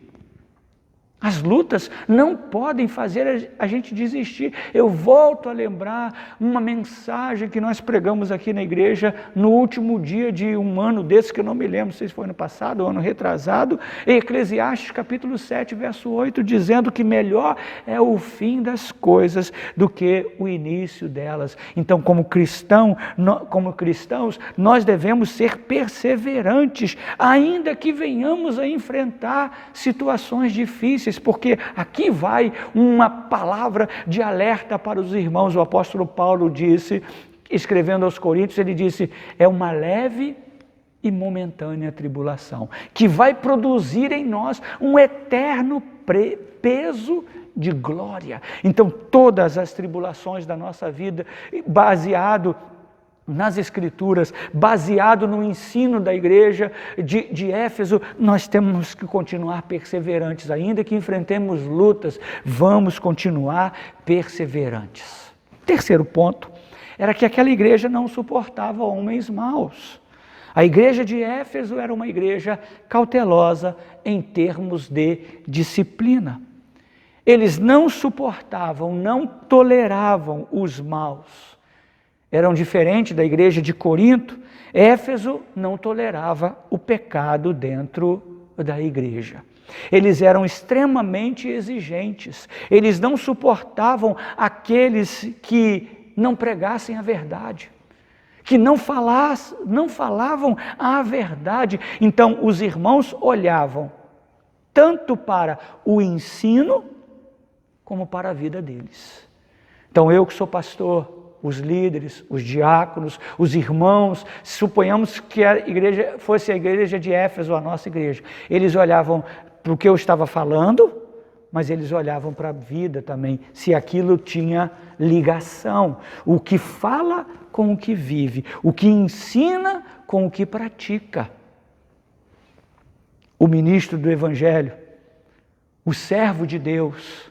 As lutas não podem fazer a gente desistir. Eu volto a lembrar uma mensagem que nós pregamos aqui na igreja no último dia de um ano desse, que eu não me lembro se foi ano passado ou ano retrasado, em Eclesiastes capítulo 7, verso 8, dizendo que melhor é o fim das coisas do que o início delas. Então, como cristãos, nós devemos ser perseverantes, ainda que venhamos a enfrentar situações difíceis, porque aqui vai uma palavra de alerta para os irmãos. O apóstolo Paulo disse, escrevendo aos Coríntios, ele disse, é uma leve e momentânea tribulação, que vai produzir em nós um eterno peso de glória. Então, todas as tribulações da nossa vida, baseado nas Escrituras, baseado no ensino da igreja de Éfeso, nós temos que continuar perseverantes, ainda que enfrentemos lutas, vamos continuar perseverantes. Terceiro ponto, era que aquela igreja não suportava homens maus. A igreja de Éfeso era uma igreja cautelosa em termos de disciplina. Eles não suportavam, não toleravam os maus. Eram diferentes da igreja de Corinto. Éfeso não tolerava o pecado dentro da igreja. Eles eram extremamente exigentes. Eles não suportavam aqueles que não pregassem a verdade, que não falavam a verdade. Então, os irmãos olhavam tanto para o ensino como para a vida deles. Então, eu que sou pastor, os líderes, os diáconos, os irmãos, suponhamos que a igreja fosse a igreja de Éfeso, a nossa igreja. Eles olhavam para o que eu estava falando, mas eles olhavam para a vida também, se aquilo tinha ligação. O que fala com o que vive, o que ensina com o que pratica. O ministro do Evangelho, o servo de Deus,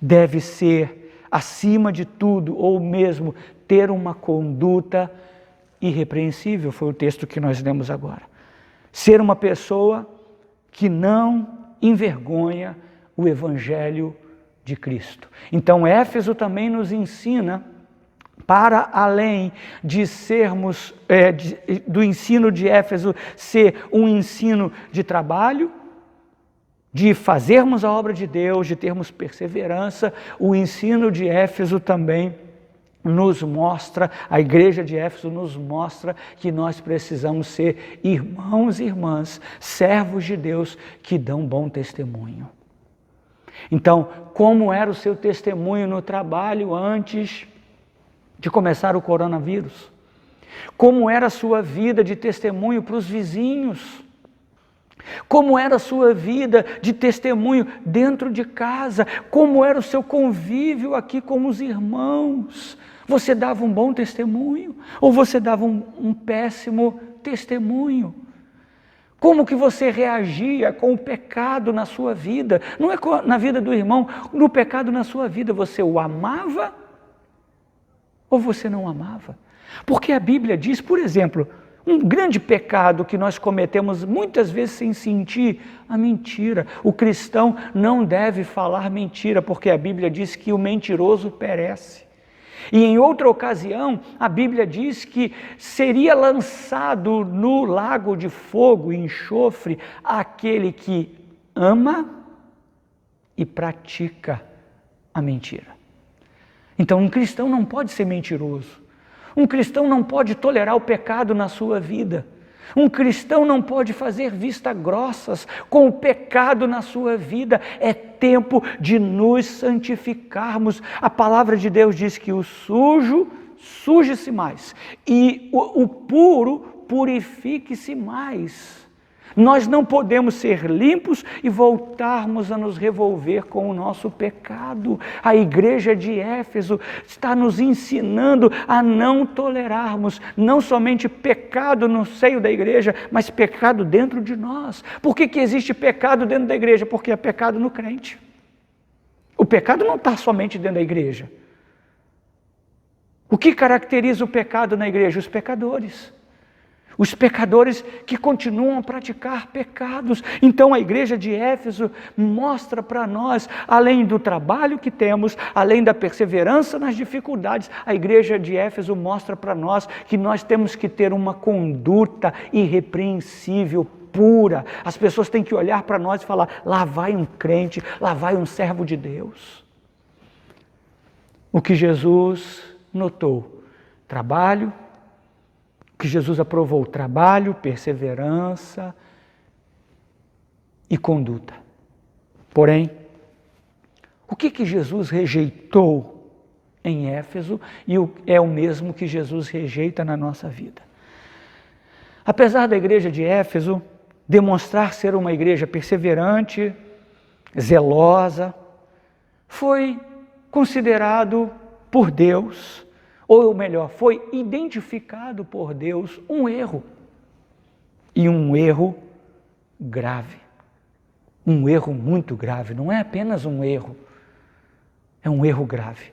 deve ser, acima de tudo, ou mesmo ter uma conduta irrepreensível, foi o texto que nós lemos agora. Ser uma pessoa que não envergonha o Evangelho de Cristo. Então, Éfeso também nos ensina, para além de sermos, do ensino de Éfeso ser um ensino de trabalho, de fazermos a obra de Deus, de termos perseverança, o ensino de Éfeso também nos mostra, a igreja de Éfeso nos mostra que nós precisamos ser irmãos e irmãs, servos de Deus que dão bom testemunho. Então, como era o seu testemunho no trabalho antes de começar o coronavírus? Como era a sua vida de testemunho para os vizinhos? Como era a sua vida de testemunho dentro de casa? Como era o seu convívio aqui com os irmãos? Você dava um bom testemunho ou você dava um péssimo testemunho? Como que você reagia com o pecado na sua vida? Não é na vida do irmão, no pecado na sua vida. Você o amava ou você não amava? Porque a Bíblia diz, por exemplo, um grande pecado que nós cometemos muitas vezes sem sentir, a mentira. O cristão não deve falar mentira, porque a Bíblia diz que o mentiroso perece. E em outra ocasião, a Bíblia diz que seria lançado no lago de fogo e enxofre aquele que ama e pratica a mentira. Então, um cristão não pode ser mentiroso. Um cristão não pode tolerar o pecado na sua vida. Um cristão não pode fazer vista grossas com o pecado na sua vida. É tempo de nos santificarmos. A palavra de Deus diz que o sujo suje-se mais e o puro purifique-se mais. Nós não podemos ser limpos e voltarmos a nos revolver com o nosso pecado. A igreja de Éfeso está nos ensinando a não tolerarmos não somente pecado no seio da igreja, mas pecado dentro de nós. Por que existe pecado dentro da igreja? Porque é pecado no crente. O pecado não está somente dentro da igreja. O que caracteriza o pecado na igreja? Os pecadores. Os pecadores que continuam a praticar pecados. Então a igreja de Éfeso mostra para nós, além do trabalho que temos, além da perseverança nas dificuldades, a igreja de Éfeso mostra para nós que nós temos que ter uma conduta irrepreensível, pura. As pessoas têm que olhar para nós e falar, lá vai um crente, lá vai um servo de Deus. O que Jesus notou? Trabalho, que Jesus aprovou trabalho, perseverança e conduta. Porém, o que Jesus rejeitou em Éfeso e é o mesmo que Jesus rejeita na nossa vida. Apesar da igreja de Éfeso demonstrar ser uma igreja perseverante, zelosa, foi considerado por Deus, ou melhor, foi identificado por Deus um erro. E um erro grave. Um erro muito grave. Não é apenas um erro. É um erro grave.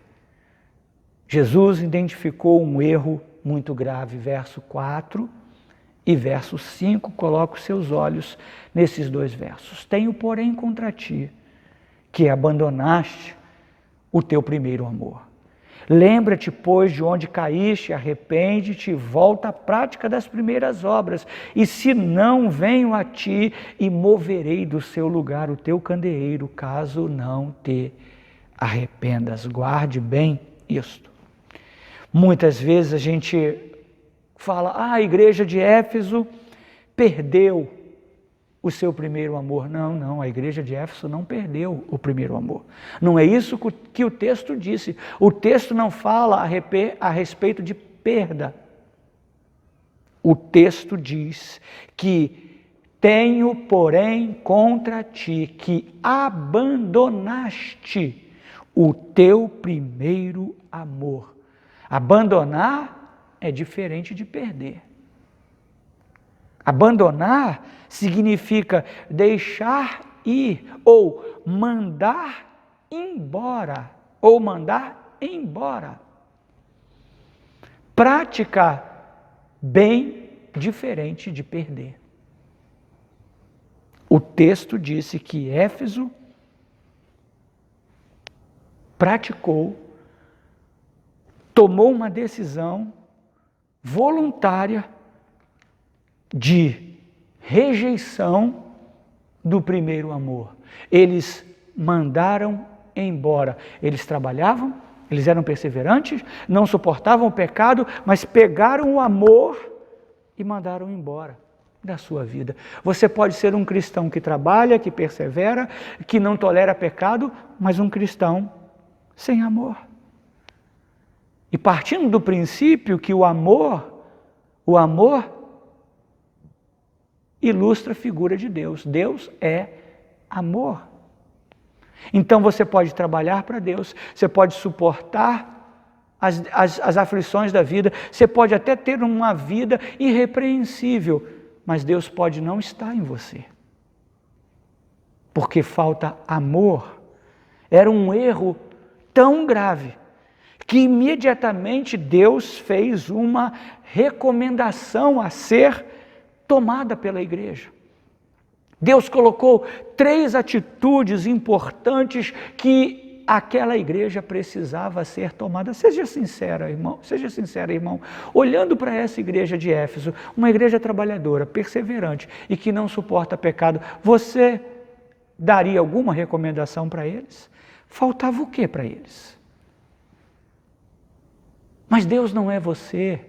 Jesus identificou um erro muito grave. Verso 4 e verso 5. Coloca os seus olhos nesses dois versos. Tenho, porém, contra ti, que abandonaste o teu primeiro amor. Lembra-te, pois, de onde caíste, arrepende-te e volta à prática das primeiras obras. E se não, venho a ti e moverei do seu lugar o teu candeeiro, caso não te arrependas. Guarde bem isto. Muitas vezes a gente fala, a igreja de Éfeso perdeu o seu primeiro amor. Não, a igreja de Éfeso não perdeu o primeiro amor. Não é isso que o texto disse. O texto não fala a respeito de perda. O texto diz que tenho, porém, contra ti que abandonaste o teu primeiro amor. Abandonar é diferente de perder. Abandonar significa deixar ir, ou mandar embora, Prática bem diferente de perder. O texto disse que Éfeso praticou, tomou uma decisão voluntária de rejeição do primeiro amor. Eles mandaram embora. Eles trabalhavam, eles eram perseverantes, não suportavam o pecado, mas pegaram o amor e mandaram embora da sua vida. Você pode ser um cristão que trabalha, que persevera, que não tolera pecado, mas um cristão sem amor. E partindo do princípio que o amor ilustra a figura de Deus. Deus é amor. Então você pode trabalhar para Deus, você pode suportar as aflições da vida, você pode até ter uma vida irrepreensível, mas Deus pode não estar em você. Porque falta amor. Era um erro tão grave que imediatamente Deus fez uma recomendação a ser tomada pela igreja. Deus colocou 3 atitudes importantes que aquela igreja precisava ser tomada. Seja sincero, irmão. Olhando para essa igreja de Éfeso, uma igreja trabalhadora, perseverante e que não suporta pecado, você daria alguma recomendação para eles? Faltava o que para eles? Mas Deus não é você,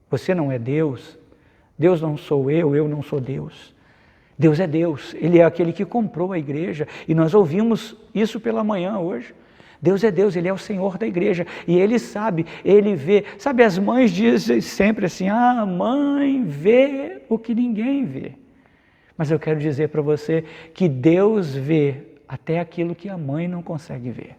você não é Deus, Deus não sou eu não sou Deus. Deus é Deus, Ele é aquele que comprou a igreja, e nós ouvimos isso pela manhã hoje. Deus é Deus, Ele é o Senhor da igreja, e Ele sabe, Ele vê. Sabe, as mães dizem sempre assim, a mãe vê o que ninguém vê. Mas eu quero dizer para você que Deus vê até aquilo que a mãe não consegue ver.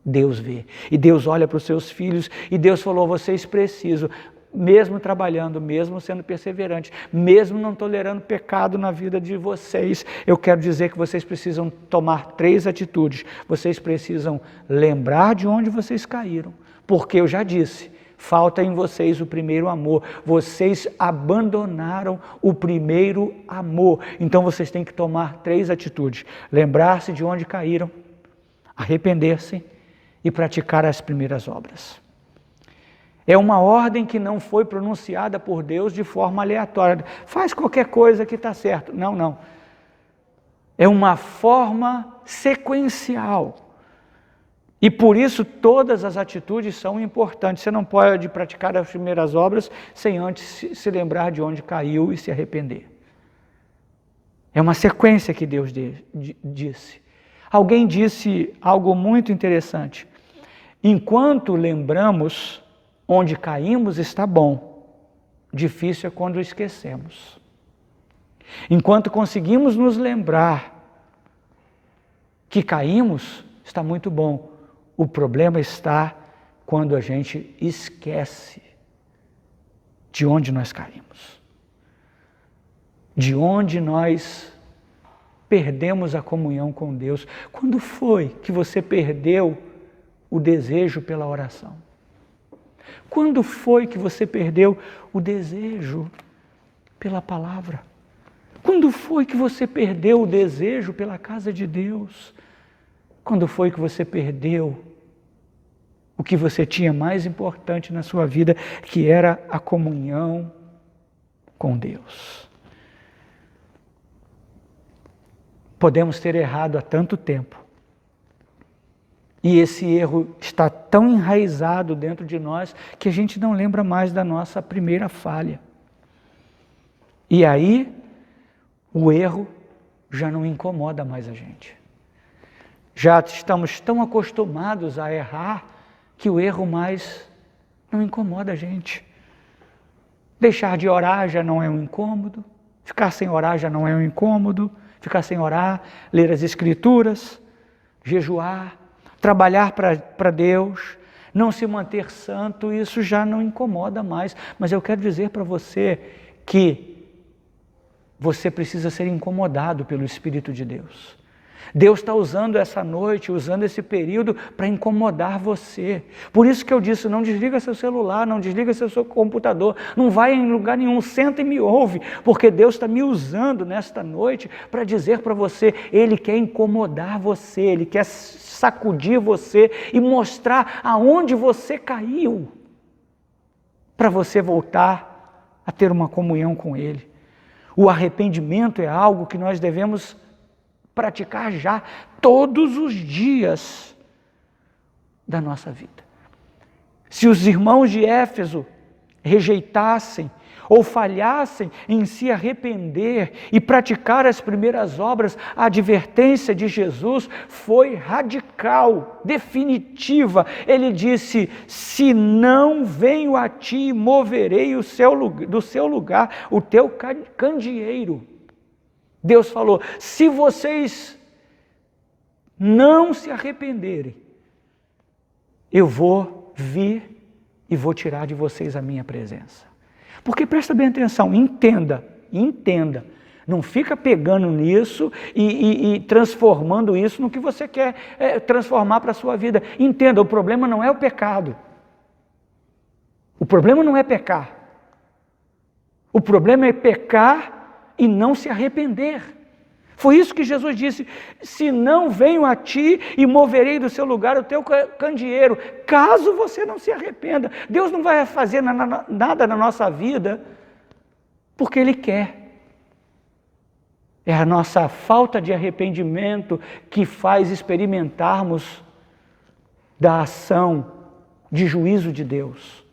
Deus vê, e Deus olha para os seus filhos, e Deus falou, vocês precisam, mesmo trabalhando, mesmo sendo perseverante, mesmo não tolerando pecado na vida de vocês, eu quero dizer que vocês precisam tomar 3 atitudes. Vocês precisam lembrar de onde vocês caíram, porque eu já disse, falta em vocês o primeiro amor, vocês abandonaram o primeiro amor, então vocês têm que tomar 3 atitudes, lembrar-se de onde caíram, arrepender-se e praticar as primeiras obras. É uma ordem que não foi pronunciada por Deus de forma aleatória. Faz qualquer coisa que está certo. Não. É uma forma sequencial. E por isso todas as atitudes são importantes. Você não pode praticar as primeiras obras sem antes se lembrar de onde caiu e se arrepender. É uma sequência que Deus disse. Alguém disse algo muito interessante. Enquanto lembramos onde caímos está bom, difícil é quando esquecemos. Enquanto conseguimos nos lembrar que caímos, está muito bom. O problema está quando a gente esquece de onde nós caímos. De onde nós perdemos a comunhão com Deus. Quando foi que você perdeu o desejo pela oração? Quando foi que você perdeu o desejo pela palavra? Quando foi que você perdeu o desejo pela casa de Deus? Quando foi que você perdeu o que você tinha mais importante na sua vida, que era a comunhão com Deus? Podemos ter errado há tanto tempo. E esse erro está tão enraizado dentro de nós que a gente não lembra mais da nossa primeira falha. E aí, o erro já não incomoda mais a gente. Já estamos tão acostumados a errar que o erro mais não incomoda a gente. Deixar de orar já não é um incômodo, ficar sem orar já não é um incômodo, ficar sem orar, ler as Escrituras, jejuar, trabalhar para Deus, não se manter santo, isso já não incomoda mais. Mas eu quero dizer para você que você precisa ser incomodado pelo Espírito de Deus. Deus está usando essa noite, usando esse período para incomodar você. Por isso que eu disse, não desliga seu celular, não desliga seu computador, não vai em lugar nenhum, senta e me ouve, porque Deus está me usando nesta noite para dizer para você, Ele quer incomodar você, Ele quer sacudir você e mostrar aonde você caiu, para você voltar a ter uma comunhão com Ele. O arrependimento é algo que nós devemos praticar já todos os dias da nossa vida. Se os irmãos de Éfeso rejeitassem ou falhassem em se arrepender e praticar as primeiras obras, a advertência de Jesus foi radical, definitiva. Ele disse: se não venho a ti, moverei do seu lugar o teu candeeiro. Deus falou: se vocês não se arrependerem, eu vou vir e vou tirar de vocês a minha presença. Porque presta bem atenção, entenda, não fica pegando nisso e transformando isso no que você quer transformar para a sua vida. Entenda, o problema não é o pecado. O problema não é pecar. O problema é pecar e não se arrepender. Foi isso que Jesus disse: se não venho a ti e moverei do seu lugar o teu candeeiro, caso você não se arrependa. Deus não vai fazer nada na nossa vida porque Ele quer. É a nossa falta de arrependimento que faz experimentarmos da ação de juízo de Deus.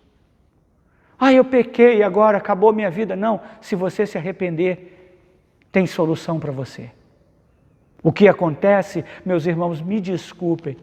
Eu pequei, agora acabou minha vida. Não, se você se arrepender, tem solução para você. O que acontece, meus irmãos, me desculpem,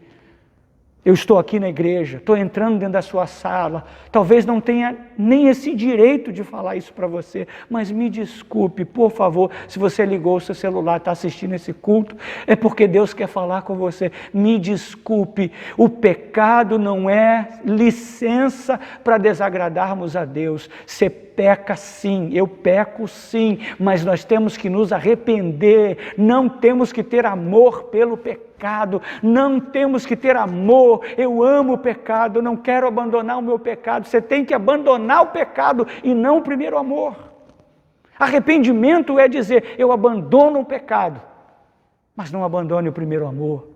eu estou aqui na igreja, estou entrando dentro da sua sala, talvez não tenha nem esse direito de falar isso para você, mas me desculpe, por favor, se você ligou o seu celular, está assistindo esse culto, é porque Deus quer falar com você. Me desculpe, o pecado não é licença para desagradarmos a Deus. Você peca sim, eu peco sim, mas nós temos que nos arrepender, não temos que ter amor pelo pecado, não temos que ter amor. Eu amo o pecado, não quero abandonar o meu pecado. Você tem que abandonar o pecado e não o primeiro amor. Arrependimento é dizer: eu abandono o pecado, mas não abandone o primeiro amor.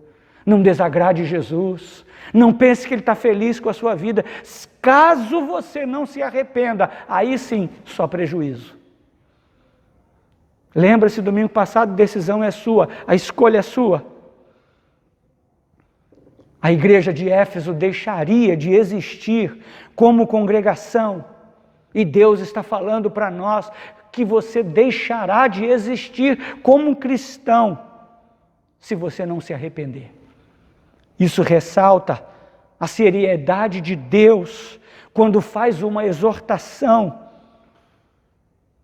Não desagrade Jesus, não pense que Ele está feliz com a sua vida. Caso você não se arrependa, aí sim, só prejuízo. Lembra-se, domingo passado, a decisão é sua, a escolha é sua. A igreja de Éfeso deixaria de existir como congregação, e Deus está falando para nós que você deixará de existir como cristão se você não se arrepender. Isso ressalta a seriedade de Deus quando faz uma exortação.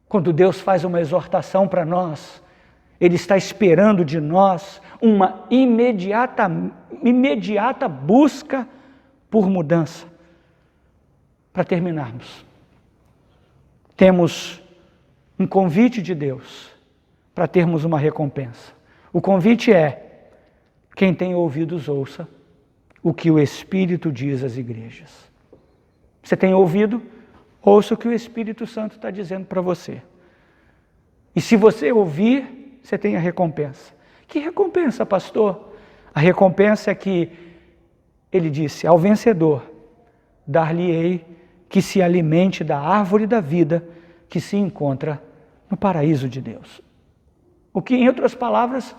Quando Deus faz uma exortação para nós, Ele está esperando de nós uma imediata busca por mudança. Para terminarmos, temos um convite de Deus para termos uma recompensa. O convite é: quem tem ouvidos, ouça o que o Espírito diz às igrejas. Você tem ouvido? Ouça o que o Espírito Santo está dizendo para você. E se você ouvir, você tem a recompensa. Que recompensa, pastor? A recompensa é que Ele disse: ao vencedor dar-lhe-ei que se alimente da árvore da vida que se encontra no paraíso de Deus. O que, em outras palavras,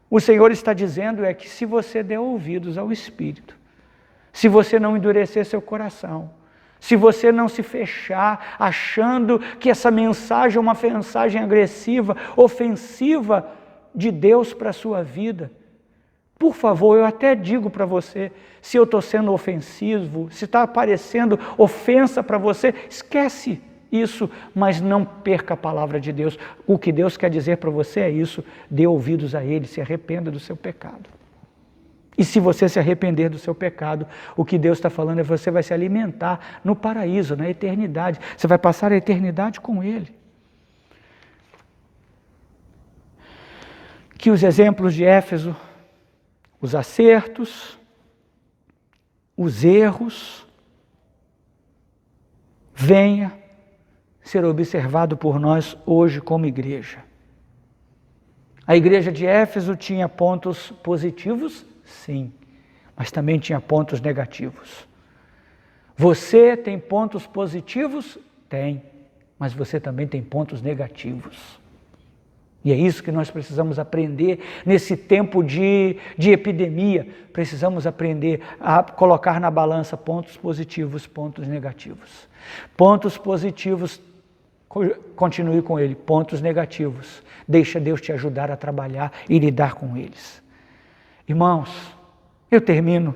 o Senhor está dizendo é que se você der ouvidos ao Espírito, se você não endurecer seu coração, se você não se fechar achando que essa mensagem é uma mensagem agressiva, ofensiva de Deus para a sua vida, por favor, eu até digo para você, se eu estou sendo ofensivo, se está aparecendo ofensa para você, esquece isso, mas não perca a palavra de Deus. O que Deus quer dizer para você é isso: dê ouvidos a Ele, se arrependa do seu pecado. E se você se arrepender do seu pecado, o que Deus está falando é que você vai se alimentar no paraíso, na eternidade. Você vai passar a eternidade com Ele. Que os exemplos de Éfeso, os acertos, os erros, venha ser observado por nós hoje como igreja. A igreja de Éfeso tinha pontos positivos? Sim, mas também tinha pontos negativos. Você tem pontos positivos? Tem, mas você também tem pontos negativos. E é isso que nós precisamos aprender nesse tempo de epidemia. Precisamos aprender a colocar na balança pontos positivos, pontos negativos. Pontos positivos, continue com ele. Pontos negativos, deixa Deus te ajudar a trabalhar e lidar com eles. Irmãos, eu termino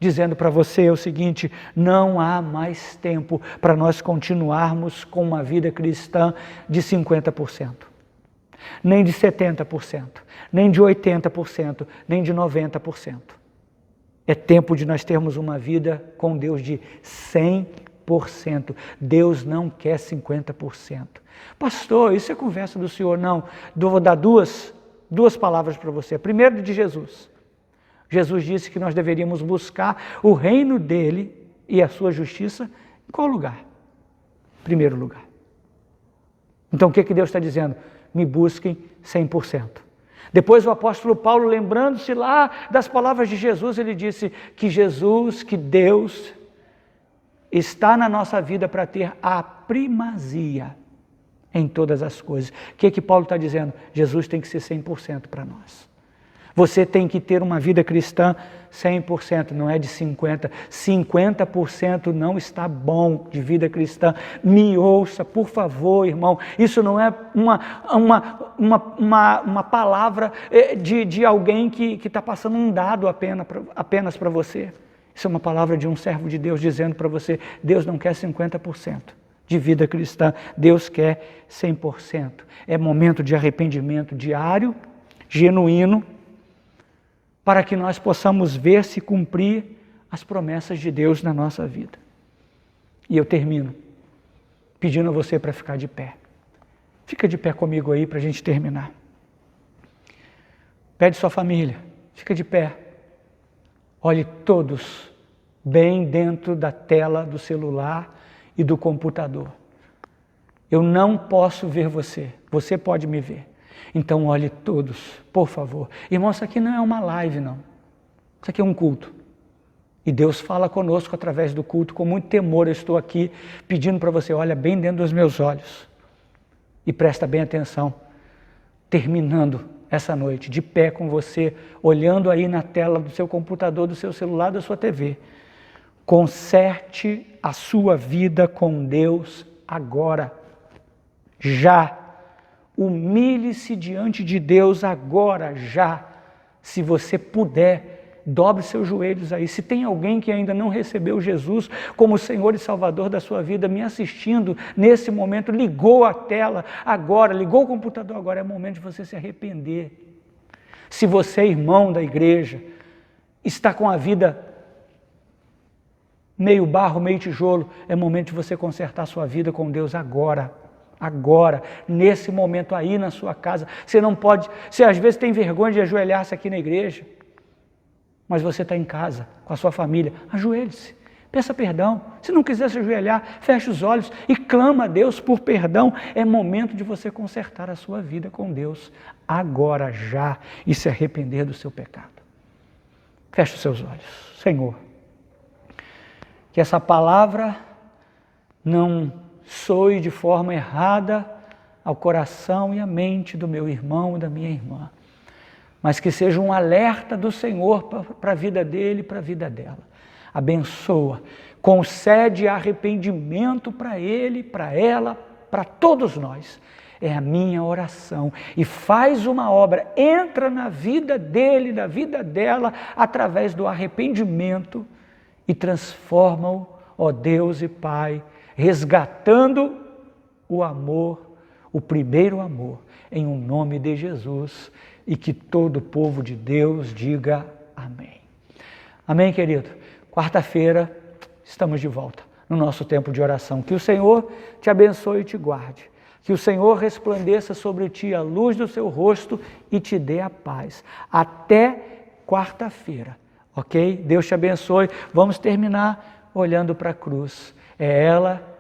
dizendo para você o seguinte: não há mais tempo para nós continuarmos com uma vida cristã de 50%. Nem de 70%, nem de 80%, nem de 90%. É tempo de nós termos uma vida com Deus de 100%. Deus não quer 50%. Pastor, isso é conversa do senhor? Não, vou dar duas palavras para você. Primeiro, de Jesus. Jesus disse que nós deveríamos buscar o reino dele e a sua justiça em qual lugar? Primeiro lugar. Então o que Deus está dizendo? Me busquem 100%. Depois o apóstolo Paulo, lembrando-se lá das palavras de Jesus, ele disse que Jesus, que Deus está na nossa vida para ter a primazia em todas as coisas. O que Paulo está dizendo? Jesus tem que ser 100% para nós. Você tem que ter uma vida cristã 100%, não é de 50%. 50% não está bom de vida cristã. Me ouça, por favor, irmão. Isso não é uma palavra de alguém que está passando um dado apenas para você. Isso é uma palavra de um servo de Deus dizendo para você: Deus não quer 50% de vida cristã, Deus quer 100%. É momento de arrependimento diário, genuíno, para que nós possamos ver se cumprir as promessas de Deus na nossa vida. E eu termino pedindo a você para ficar de pé. Fica de pé comigo aí para a gente terminar. Pede sua família, fica de pé. Olhe todos bem dentro da tela do celular e do computador. Eu não posso ver você, você pode me ver. Então olhe todos, por favor. Irmão, isso aqui não é uma live, não. Isso aqui é um culto. E Deus fala conosco através do culto. Com muito temor eu estou aqui pedindo para você: olha bem dentro dos meus olhos. E presta bem atenção. Terminando essa noite, de pé com você, olhando aí na tela do seu computador, do seu celular, da sua TV. Conserte a sua vida com Deus agora. Já. Humilhe-se diante de Deus agora, já. Se você puder, dobre seus joelhos aí. Se tem alguém que ainda não recebeu Jesus como Senhor e Salvador da sua vida, me assistindo nesse momento, ligou a tela agora, ligou o computador agora, é momento de você se arrepender. Se você, irmão da igreja, está com a vida meio barro, meio tijolo, é momento de você consertar sua vida com Deus agora. Agora, nesse momento aí na sua casa. Você não pode, você às vezes tem vergonha de ajoelhar-se aqui na igreja, mas você está em casa, com a sua família, ajoelhe-se, peça perdão. Se não quiser se ajoelhar, feche os olhos e clama a Deus por perdão. É momento de você consertar a sua vida com Deus, agora já, e se arrepender do seu pecado. Feche os seus olhos. Senhor, que essa palavra não soe de forma errada ao coração e à mente do meu irmão e da minha irmã, mas que seja um alerta do Senhor para a vida dele e para a vida dela. Abençoa, concede arrependimento para ele, para ela, para todos nós. É a minha oração. E faz uma obra, entra na vida dele, na vida dela, através do arrependimento e transforma-o, ó Deus e Pai, resgatando o amor, o primeiro amor, em um nome de Jesus, e que todo o povo de Deus diga amém. Amém, querido? Quarta-feira estamos de volta no nosso tempo de oração. Que o Senhor te abençoe e te guarde. Que o Senhor resplandeça sobre ti a luz do seu rosto e te dê a paz. Até quarta-feira, ok? Deus te abençoe. Vamos terminar olhando para a cruz. É ela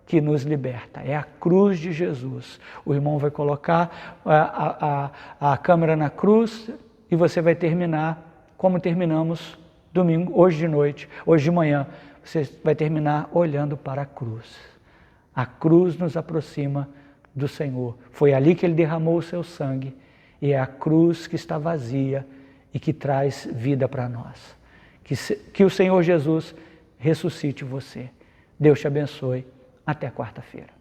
que nos liberta, é a cruz de Jesus. O irmão vai colocar a câmera na cruz e você vai terminar como terminamos domingo, hoje de noite, hoje de manhã. Você vai terminar olhando para a cruz. A cruz nos aproxima do Senhor. Foi ali que Ele derramou o seu sangue. E é a cruz que está vazia e que traz vida para nós. Que o Senhor Jesus ressuscite você. Deus te abençoe. Até quarta-feira.